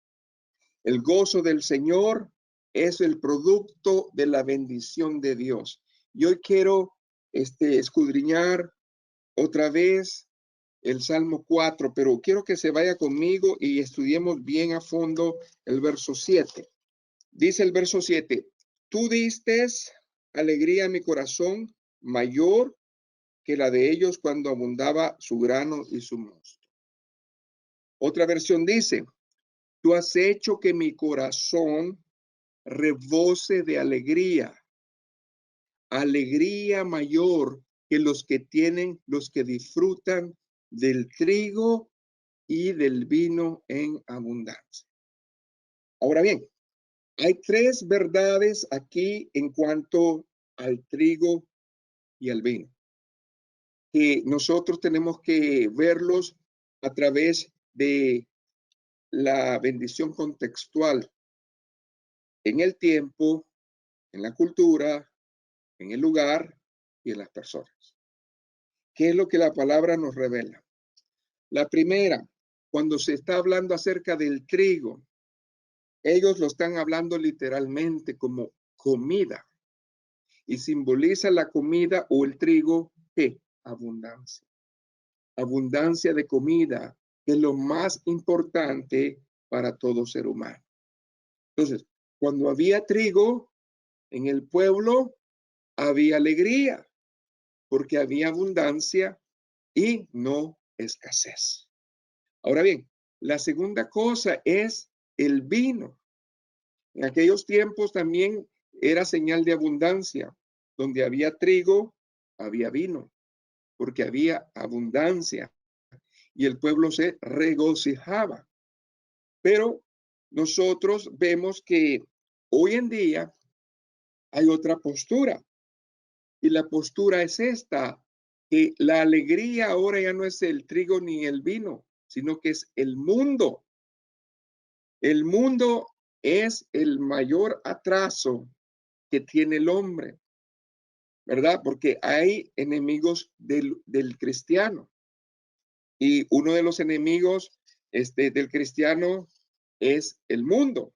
El gozo del Señor es el producto de la bendición de Dios. Y hoy quiero escudriñar otra vez el Salmo 4, pero quiero que se vaya conmigo y estudiemos bien a fondo el verso 7. Dice el verso 7, tú diste alegría a mi corazón mayor que la de ellos cuando abundaba su grano y su mosto. Otra versión dice, tú has hecho que mi corazón rebose de alegría, alegría mayor que los que disfrutan del trigo y del vino en abundancia. Ahora bien, hay 3 verdades aquí en cuanto al trigo y al vino, que nosotros tenemos que verlos a través de la bendición contextual en el tiempo, en la cultura, en el lugar y en las personas. ¿Qué es lo que la palabra nos revela? La primera, cuando se está hablando acerca del trigo, ellos lo están hablando literalmente como comida y simboliza la comida o el trigo, ¿qué? Abundancia. Abundancia de comida, que es lo más importante para todo ser humano. Entonces, cuando había trigo en el pueblo, había alegría, porque había abundancia y no escasez. Ahora bien, la segunda cosa es el vino. En aquellos tiempos también era señal de abundancia. Donde había trigo, había vino, porque había abundancia y el pueblo se regocijaba. Pero nosotros vemos que hoy en día hay otra postura y la postura es esta, que la alegría ahora ya no es el trigo ni el vino, sino que es el mundo. El mundo es el mayor atraso que tiene el hombre, ¿verdad? Porque hay enemigos del cristiano. Y uno de los enemigos del cristiano es el mundo.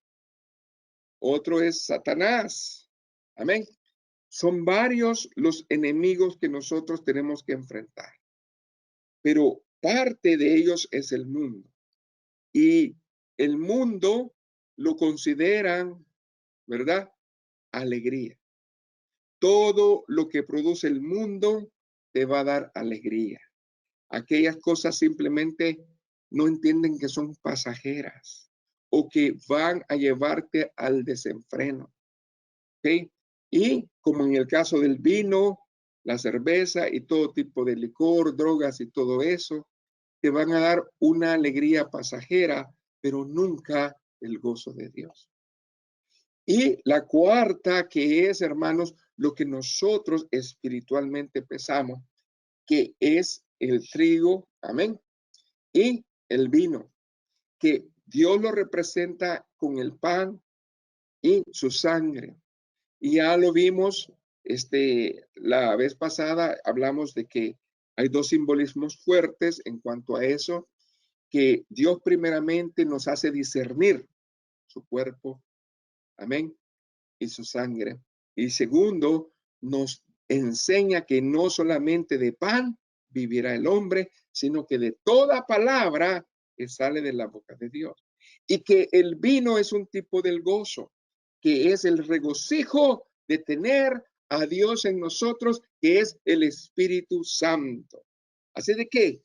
Otro es Satanás. Amén. Son varios los enemigos que nosotros tenemos que enfrentar. Pero parte de ellos es el mundo. Y el mundo lo consideran, ¿verdad? Alegría. Todo lo que produce el mundo te va a dar alegría. Aquellas cosas simplemente no entienden que son pasajeras o que van a llevarte al desenfreno. ¿Ok? Y como en el caso del vino, la cerveza y todo tipo de licor, drogas y todo eso, te van a dar una alegría pasajera, pero nunca el gozo de Dios. Y la cuarta, que es, hermanos, lo que nosotros espiritualmente pesamos, que es el trigo, amén, y el vino, que Dios lo representa con el pan y su sangre. Y ya lo vimos, la vez pasada hablamos de que hay 2 simbolismos fuertes en cuanto a eso, que Dios primeramente nos hace discernir su cuerpo, amén, y su sangre. Y segundo, nos enseña que no solamente de pan vivirá el hombre, sino que de toda palabra que sale de la boca de Dios. Y que el vino es un tipo del gozo, que es el regocijo de tener a Dios en nosotros, que es el Espíritu Santo. Así de que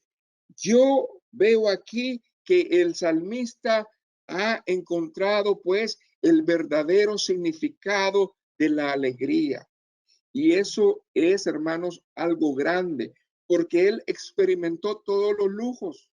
yo veo aquí que el salmista ha encontrado pues el verdadero significado de la alegría. Y eso es, hermanos, algo grande, porque él experimentó todos los lujos,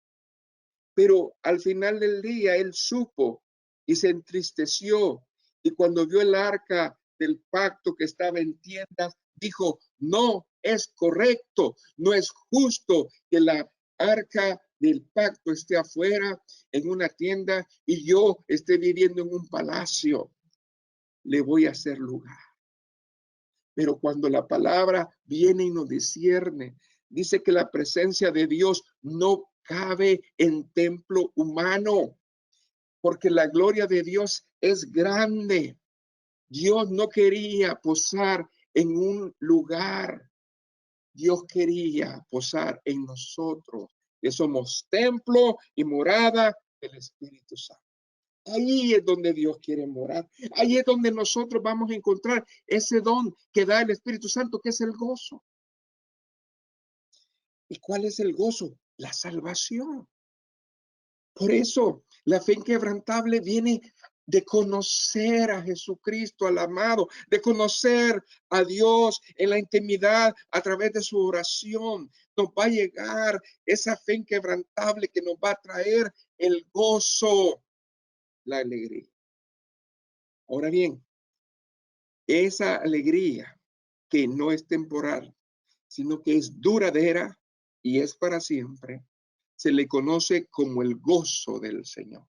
pero al final del día él supo y se entristeció. Y cuando vio el arca del pacto que estaba en tiendas, dijo, no es correcto, no es justo que la arca del pacto esté afuera en una tienda y yo esté viviendo en un palacio. Le voy a hacer lugar. Pero cuando la palabra viene y nos discierne, dice que la presencia de Dios no cabe en templo humano, porque la gloria de Dios es grande. Dios no quería posar en un lugar. Dios quería posar en nosotros, que somos templo y morada del Espíritu Santo. Ahí es donde Dios quiere morar. Ahí es donde nosotros vamos a encontrar ese don que da el Espíritu Santo, que es el gozo. ¿Y cuál es el gozo? La salvación. Por eso, la fe inquebrantable viene de conocer a Jesucristo, al amado, de conocer a Dios en la intimidad a través de su oración. Nos va a llegar esa fe inquebrantable que nos va a traer el gozo, la alegría. Ahora bien, esa alegría que no es temporal, sino que es duradera y es para siempre, se le conoce como el gozo del Señor.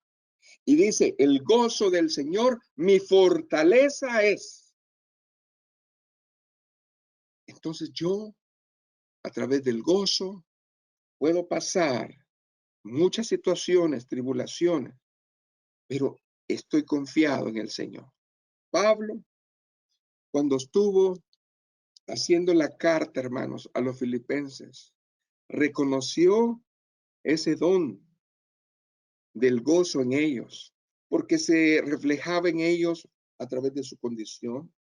Y dice, el gozo del Señor, mi fortaleza es. Entonces yo, a través del gozo, puedo pasar muchas situaciones, tribulaciones, pero estoy confiado en el Señor. Pablo, cuando estuvo haciendo la carta, hermanos, a los filipenses, reconoció ese don del gozo en ellos, porque se reflejaba en ellos a través de su condición.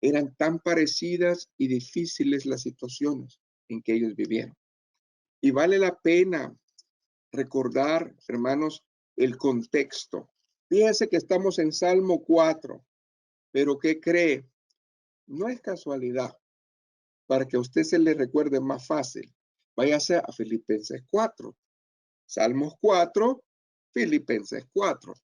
Eran tan parecidas y difíciles las situaciones en que ellos vivieron. Y vale la pena recordar, hermanos, el contexto. Fíjense que estamos en Salmo 4, pero ¿qué cree? No es casualidad. Para que a usted se le recuerde más fácil, váyase a Filipenses 4. Salmos 4, Filipenses 4.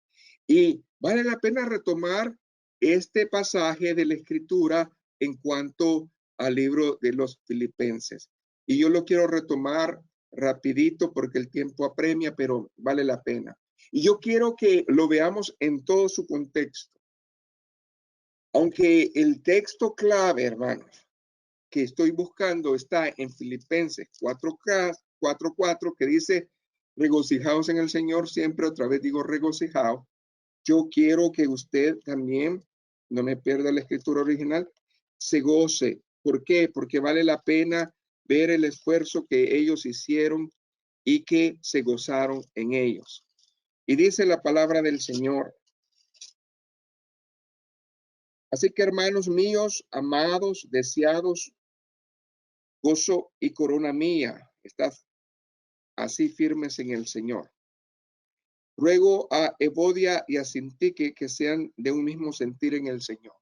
Y vale la pena retomar este pasaje de la Escritura en cuanto al libro de los Filipenses. Y yo lo quiero retomar rapidito porque el tiempo apremia, pero vale la pena. Y yo quiero que lo veamos en todo su contexto. Aunque el texto clave, hermanos, que estoy buscando está en Filipenses 4:4, que dice, regocijaos en el Señor siempre, otra vez digo regocijado. Yo quiero que usted también, no me pierda la escritura original, se goce. ¿Por qué? Porque vale la pena ver el esfuerzo que ellos hicieron y que se gozaron en ellos. Y dice la palabra del Señor. Así que hermanos míos, amados, deseados, gozo y corona mía, estad así firmes en el Señor. Ruego a Evodia y a Sintique que sean de un mismo sentir en el Señor.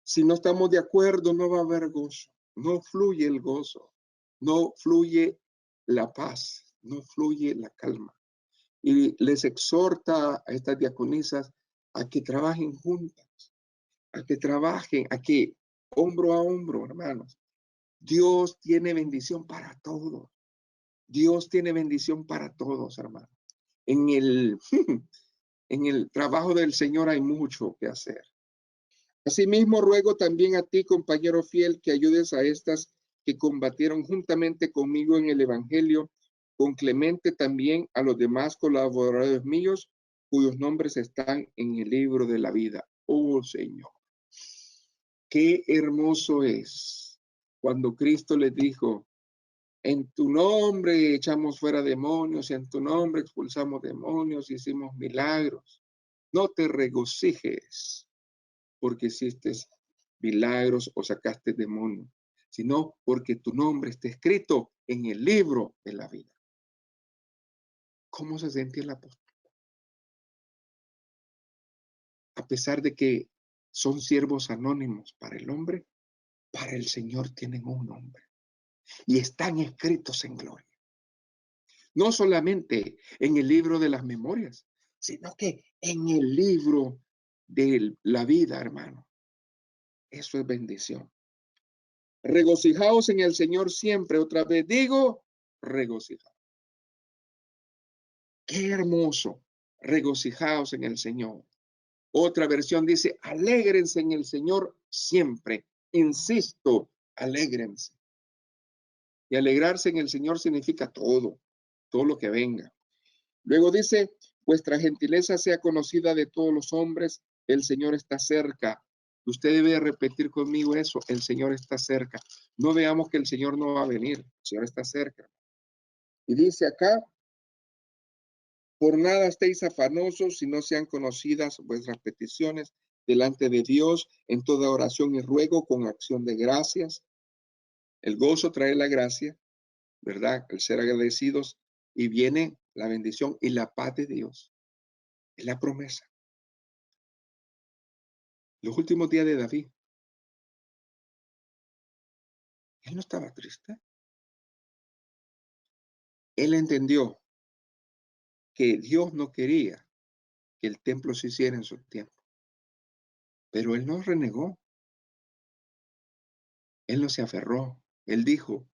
Si no estamos de acuerdo, no va a haber gozo, no fluye el gozo, no fluye la paz, no fluye la calma. Y les exhorta a estas diaconisas a que trabajen juntas, a que trabajen, a que hombro a hombro, hermanos. Dios tiene bendición para todos. Dios tiene bendición para todos, hermanos. En el, en el trabajo del Señor hay mucho que hacer. Asimismo, ruego también a ti, compañero fiel, que ayudes a estas que combatieron juntamente conmigo en el Evangelio, con Clemente también a los demás colaboradores míos, cuyos nombres están en el libro de la vida. Oh Señor, qué hermoso es cuando Cristo les dijo, en tu nombre echamos fuera demonios, y en tu nombre expulsamos demonios, hicimos milagros. No te regocijes porque hiciste milagros o sacaste demonios, sino porque tu nombre está escrito en el libro de la vida. ¿Cómo se sentía el apóstol? A pesar de que son siervos anónimos para el hombre, para el Señor tienen un nombre y están escritos en gloria. No solamente en el libro de las memorias, sino que en el libro de la vida, hermano. Eso es bendición. Regocijaos en el Señor siempre. Otra vez digo, regocijaos. Qué hermoso. Regocijaos en el Señor. Otra versión dice, alégrense en el Señor siempre. Insisto, alégrense. Y alegrarse en el Señor significa todo lo que venga. Luego dice, vuestra gentileza sea conocida de todos los hombres, el Señor está cerca. Usted debe repetir conmigo eso, el Señor está cerca. No veamos que el Señor no va a venir, el Señor está cerca. Y dice acá, por nada estéis afanosos si no sean conocidas vuestras peticiones delante de Dios en toda oración y ruego con acción de gracias. El gozo trae la gracia, ¿verdad? El ser agradecidos y viene la bendición y la paz de Dios. Es la promesa. Los últimos días de David, él no estaba triste. Él entendió que Dios no quería que el templo se hiciera en su tiempo. Pero él no renegó. Él no se aferró. Él dijo,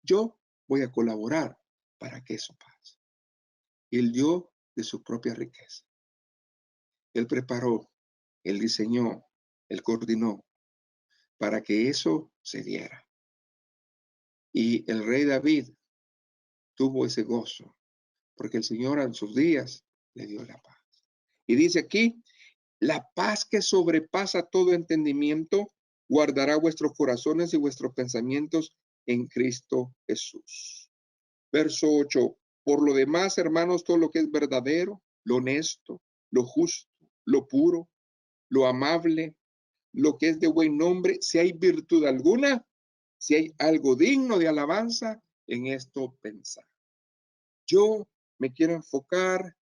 yo voy a colaborar para que eso pase. Y él dio de su propia riqueza. Él preparó, él diseñó, él coordinó para que eso se diera. Y el rey David tuvo ese gozo, porque el Señor en sus días le dio la paz. Y dice aquí, la paz que sobrepasa todo entendimiento guardará vuestros corazones y vuestros pensamientos en Cristo Jesús. Verso 8. Por lo demás, hermanos, todo lo que es verdadero, lo honesto, lo justo, lo puro, lo amable, lo que es de buen nombre, si hay virtud alguna, si hay algo digno de alabanza, en esto pensar. Yo me quiero enfocar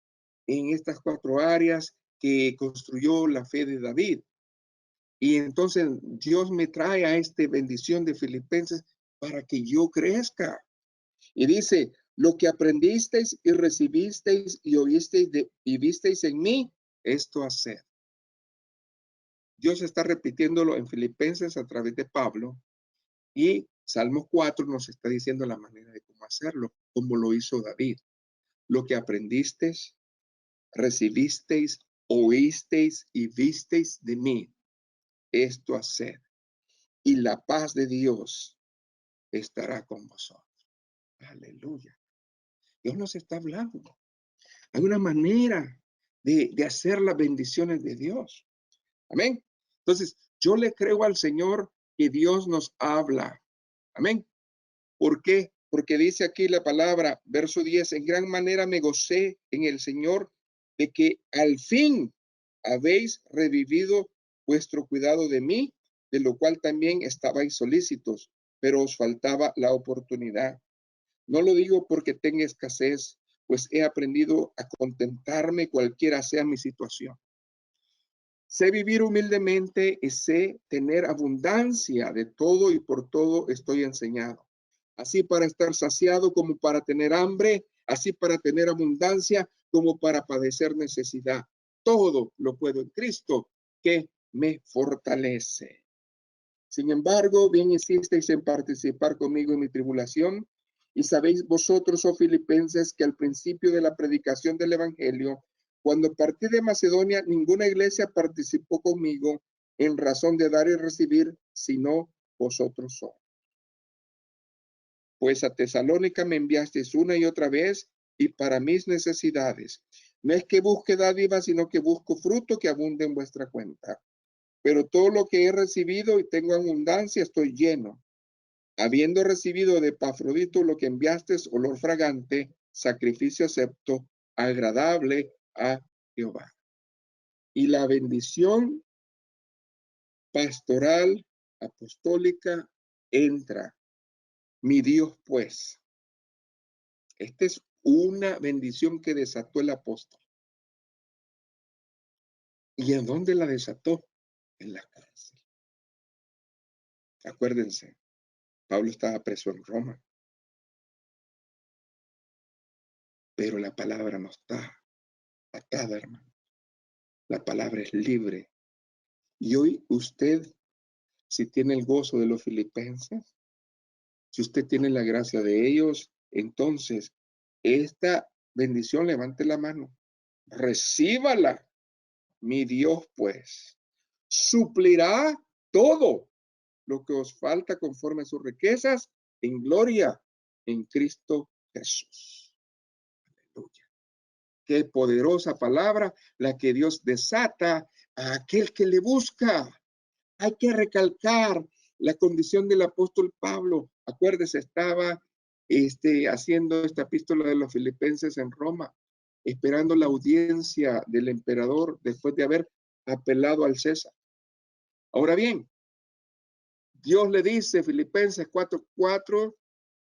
en estas 4 áreas que construyó la fe de David. Y entonces Dios me trae a esta bendición de Filipenses para que yo crezca. Y dice, lo que aprendisteis y recibisteis y oísteis y visteis en mí, esto haced. Dios está repitiéndolo en Filipenses a través de Pablo y Salmo 4 nos está diciendo la manera de cómo hacerlo, como lo hizo David. Lo que aprendisteis, recibisteis, oísteis y visteis de mí, esto haced. Y la paz de Dios estará con vosotros. Aleluya. Dios nos está hablando. Hay una manera de hacer las bendiciones de Dios. Amén. Entonces, yo le creo al Señor que Dios nos habla. Amén. ¿Por qué? Porque dice aquí la palabra, verso 10, en gran manera me gocé en el Señor de que al fin habéis revivido vuestro cuidado de mí, de lo cual también estabais solícitos, pero os faltaba la oportunidad. No lo digo porque tenga escasez, pues he aprendido a contentarme cualquiera sea mi situación. Sé vivir humildemente y sé tener abundancia de todo y por todo estoy enseñado. Así para estar saciado como para tener hambre, así para tener abundancia como para padecer necesidad. Todo lo puedo en Cristo que me fortalece. Sin embargo, bien hicisteis en participar conmigo en mi tribulación, y sabéis vosotros, oh filipenses, que al principio de la predicación del evangelio, cuando partí de Macedonia, ninguna iglesia participó conmigo en razón de dar y recibir, sino vosotros solos. Pues a Tesalónica me enviasteis una y otra vez, y para mis necesidades. No es que busque dádivas, sino que busco fruto que abunde en vuestra cuenta. Pero todo lo que he recibido y tengo abundancia, estoy lleno. Habiendo recibido de Epafrodito lo que enviaste, olor fragante, sacrificio acepto, agradable a Jehová. Y la bendición pastoral, apostólica, entra. Mi Dios, pues. Esta es una bendición que desató el apóstol. ¿Y en dónde la desató? En la cárcel. Acuérdense, Pablo estaba preso en Roma. Pero la palabra no está atada, hermano. La palabra es libre. Y hoy usted, si tiene el gozo de los filipenses, si usted tiene la gracia de ellos, entonces esta bendición, levante la mano, recíbala. Mi Dios, pues, suplirá todo lo que os falta conforme a sus riquezas en gloria en Cristo Jesús. Aleluya. Qué poderosa palabra la que Dios desata a aquel que le busca. Hay que recalcar la condición del apóstol Pablo. Acuérdese, estaba haciendo esta epístola de los filipenses en Roma, esperando la audiencia del emperador después de haber apelado al César. Ahora bien, Dios le dice, Filipenses 4:4,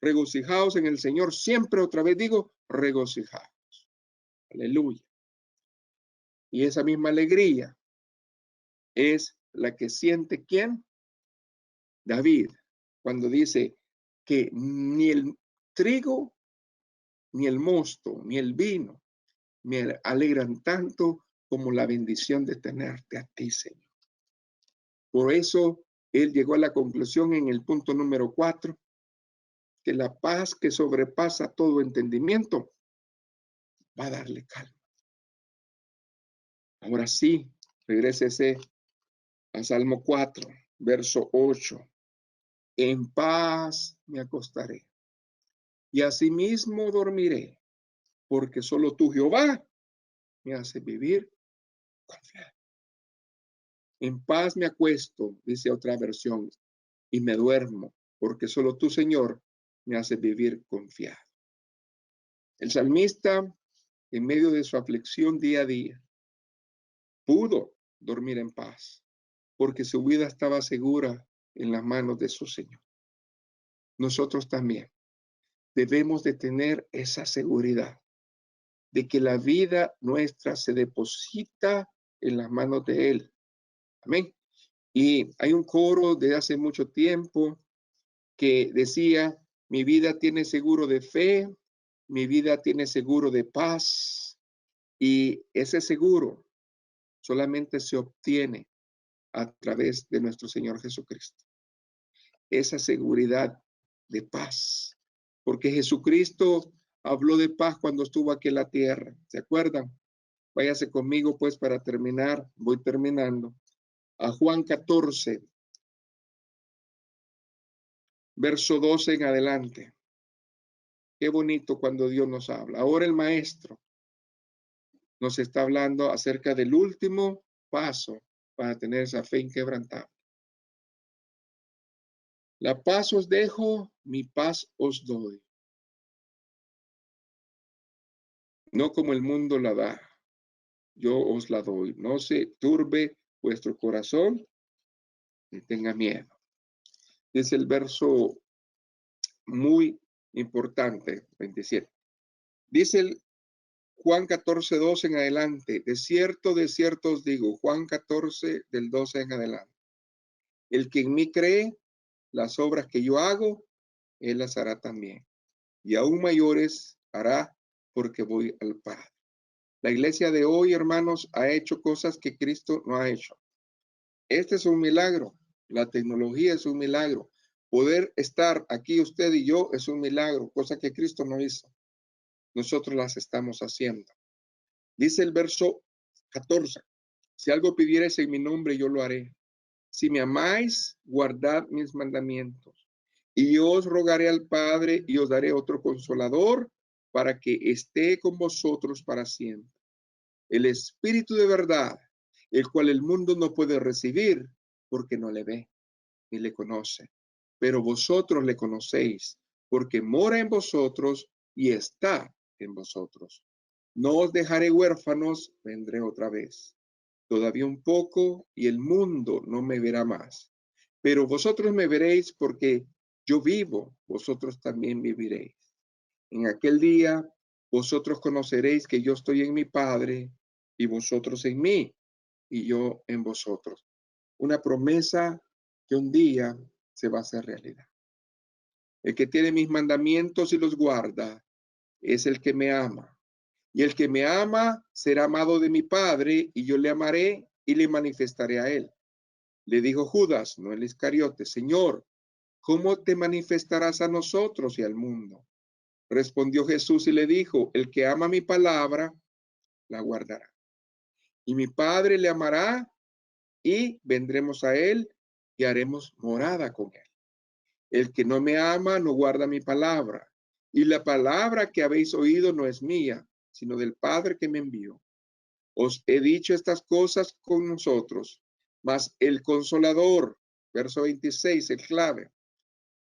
regocijaos en el Señor. Siempre otra vez digo, regocijaos. Aleluya. Y esa misma alegría es la que siente ¿quién? David, cuando dice que ni el trigo, ni el mosto, ni el vino me alegran tanto como la bendición de tenerte a ti, Señor. Por eso él llegó a la conclusión en el punto número 4, que la paz que sobrepasa todo entendimiento va a darle calma. Ahora sí, regrésese a Salmo 4, verso 8. En paz me acostaré y asimismo dormiré, porque solo tú, Jehová, me hace vivir confiado. En paz me acuesto, dice otra versión, y me duermo, porque solo tú, Señor, me hace vivir confiado. El salmista, en medio de su aflicción día a día, pudo dormir en paz, porque su vida estaba segura en las manos de su Señor. Nosotros también debemos de tener esa seguridad de que la vida nuestra se deposita en las manos de Él. Amén. Y hay un coro de hace mucho tiempo que decía, mi vida tiene seguro de fe, mi vida tiene seguro de paz, y ese seguro solamente se obtiene a través de nuestro Señor Jesucristo. Esa seguridad de paz, porque Jesucristo habló de paz cuando estuvo aquí en la tierra. ¿Se acuerdan? Váyase conmigo pues para terminar, voy terminando, a Juan 14, verso 12 en adelante. Qué bonito cuando Dios nos habla. Ahora el maestro nos está hablando acerca del último paso para tener esa fe inquebrantable. La paz os dejo, mi paz os doy. No como el mundo la da, yo os la doy. No se turbe vuestro corazón ni tenga miedo. Es el verso muy importante, 27. Dice el Juan 14, 12 en adelante. De cierto os digo, Juan 14, del 12 en adelante. El que en mí cree, las obras que yo hago, él las hará también. Y aún mayores hará porque voy al Padre. La iglesia de hoy, hermanos, ha hecho cosas que Cristo no ha hecho. Este es un milagro. La tecnología es un milagro. Poder estar aquí usted y yo es un milagro, cosa que Cristo no hizo. Nosotros las estamos haciendo. Dice el verso 14. Si algo pidierais en mi nombre, yo lo haré. Si me amáis, guardad mis mandamientos. Y yo os rogaré al Padre y os daré otro consolador para que esté con vosotros para siempre. El Espíritu de verdad, el cual el mundo no puede recibir porque no le ve ni le conoce. Pero vosotros le conocéis porque mora en vosotros y está en vosotros. No os dejaré huérfanos, vendré otra vez. Todavía un poco y el mundo no me verá más. Pero vosotros me veréis porque yo vivo, vosotros también viviréis. En aquel día vosotros conoceréis que yo estoy en mi Padre y vosotros en mí y yo en vosotros. Una promesa que un día se va a hacer realidad. El que tiene mis mandamientos y los guarda es el que me ama. Y el que me ama será amado de mi Padre, y yo le amaré y le manifestaré a él. Le dijo Judas, no el Iscariote, Señor, ¿cómo te manifestarás a nosotros y al mundo? Respondió Jesús y le dijo, el que ama mi palabra, la guardará. Y mi Padre le amará y vendremos a él y haremos morada con él. El que no me ama no guarda mi palabra. Y la palabra que habéis oído no es mía, sino del Padre que me envió. Os he dicho estas cosas con nosotros, mas el Consolador, verso 26, el clave,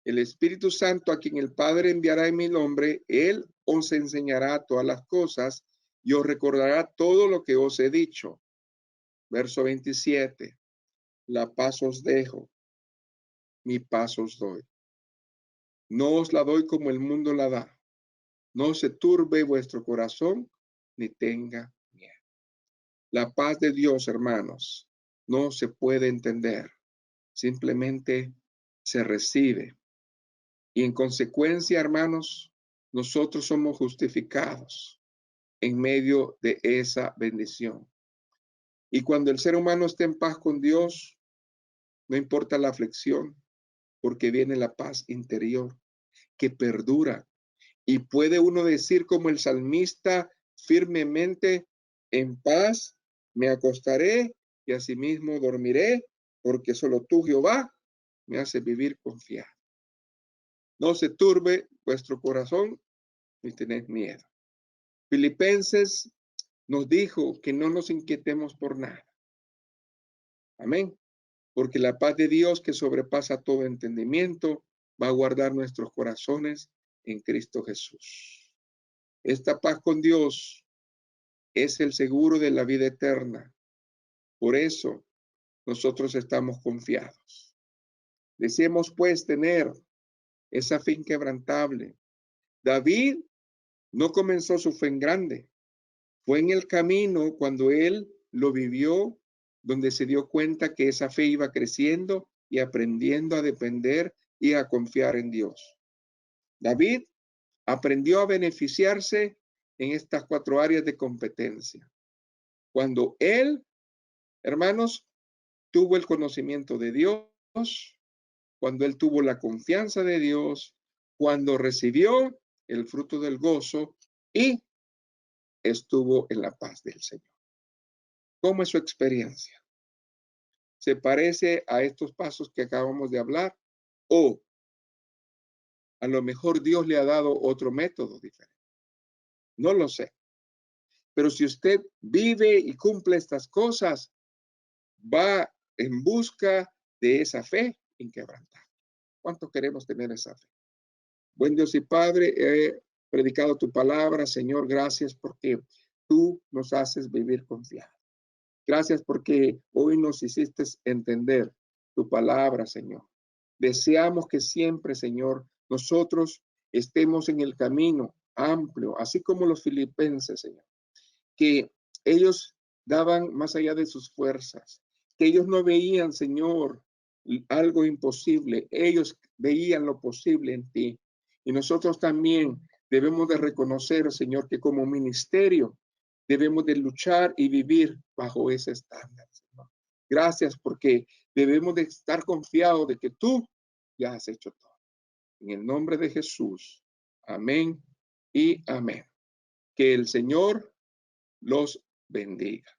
el Espíritu Santo a quien el Padre enviará en mi nombre, Él os enseñará todas las cosas y os recordará todo lo que os he dicho. Verso 27, la paz os dejo, mi paz os doy. No os la doy como el mundo la da. No se turbe vuestro corazón ni tenga miedo. La paz de Dios, hermanos, no se puede entender. Simplemente se recibe. Y en consecuencia, hermanos, nosotros somos justificados en medio de esa bendición. Y cuando el ser humano está en paz con Dios, no importa la aflicción, porque viene la paz interior que perdura. Y puede uno decir como el salmista firmemente, en paz me acostaré y asimismo dormiré, porque solo tú, Jehová, me hace vivir confiado. No se turbe vuestro corazón ni tened miedo. Filipenses nos dijo que no nos inquietemos por nada. Amén. Porque la paz de Dios que sobrepasa todo entendimiento va a guardar nuestros corazones en Cristo Jesús. Esta paz con Dios es el seguro de la vida eterna. Por eso nosotros estamos confiados. Deseemos pues tener esa fe inquebrantable. David no comenzó su fe en grande. Fue en el camino cuando él lo vivió, donde se dio cuenta que esa fe iba creciendo y aprendiendo a depender y a confiar en Dios. David aprendió a beneficiarse en estas 4 áreas de competencia. Cuando él, hermanos, tuvo el conocimiento de Dios, cuando él tuvo la confianza de Dios, cuando recibió el fruto del gozo y estuvo en la paz del Señor. ¿Cómo es su experiencia? ¿Se parece a estos pasos que acabamos de hablar? ¿O a lo mejor Dios le ha dado otro método diferente? No lo sé. Pero si usted vive y cumple estas cosas, va en busca de esa fe inquebrantable. ¿Cuánto queremos tener esa fe? Buen Dios y Padre, he predicado tu palabra, Señor, gracias porque tú nos haces vivir confiados. Gracias porque hoy nos hiciste entender tu palabra, Señor. Deseamos que siempre, Señor, nosotros estemos en el camino amplio, así como los filipenses, Señor, que ellos daban más allá de sus fuerzas, que ellos no veían, Señor, algo imposible, ellos veían lo posible en ti. Y nosotros también debemos de reconocer, Señor, que como ministerio debemos de luchar y vivir bajo ese estándar, Señor. Gracias porque debemos de estar confiados de que tú ya has hecho todo. En el nombre de Jesús. Amén y amén. Que el Señor los bendiga.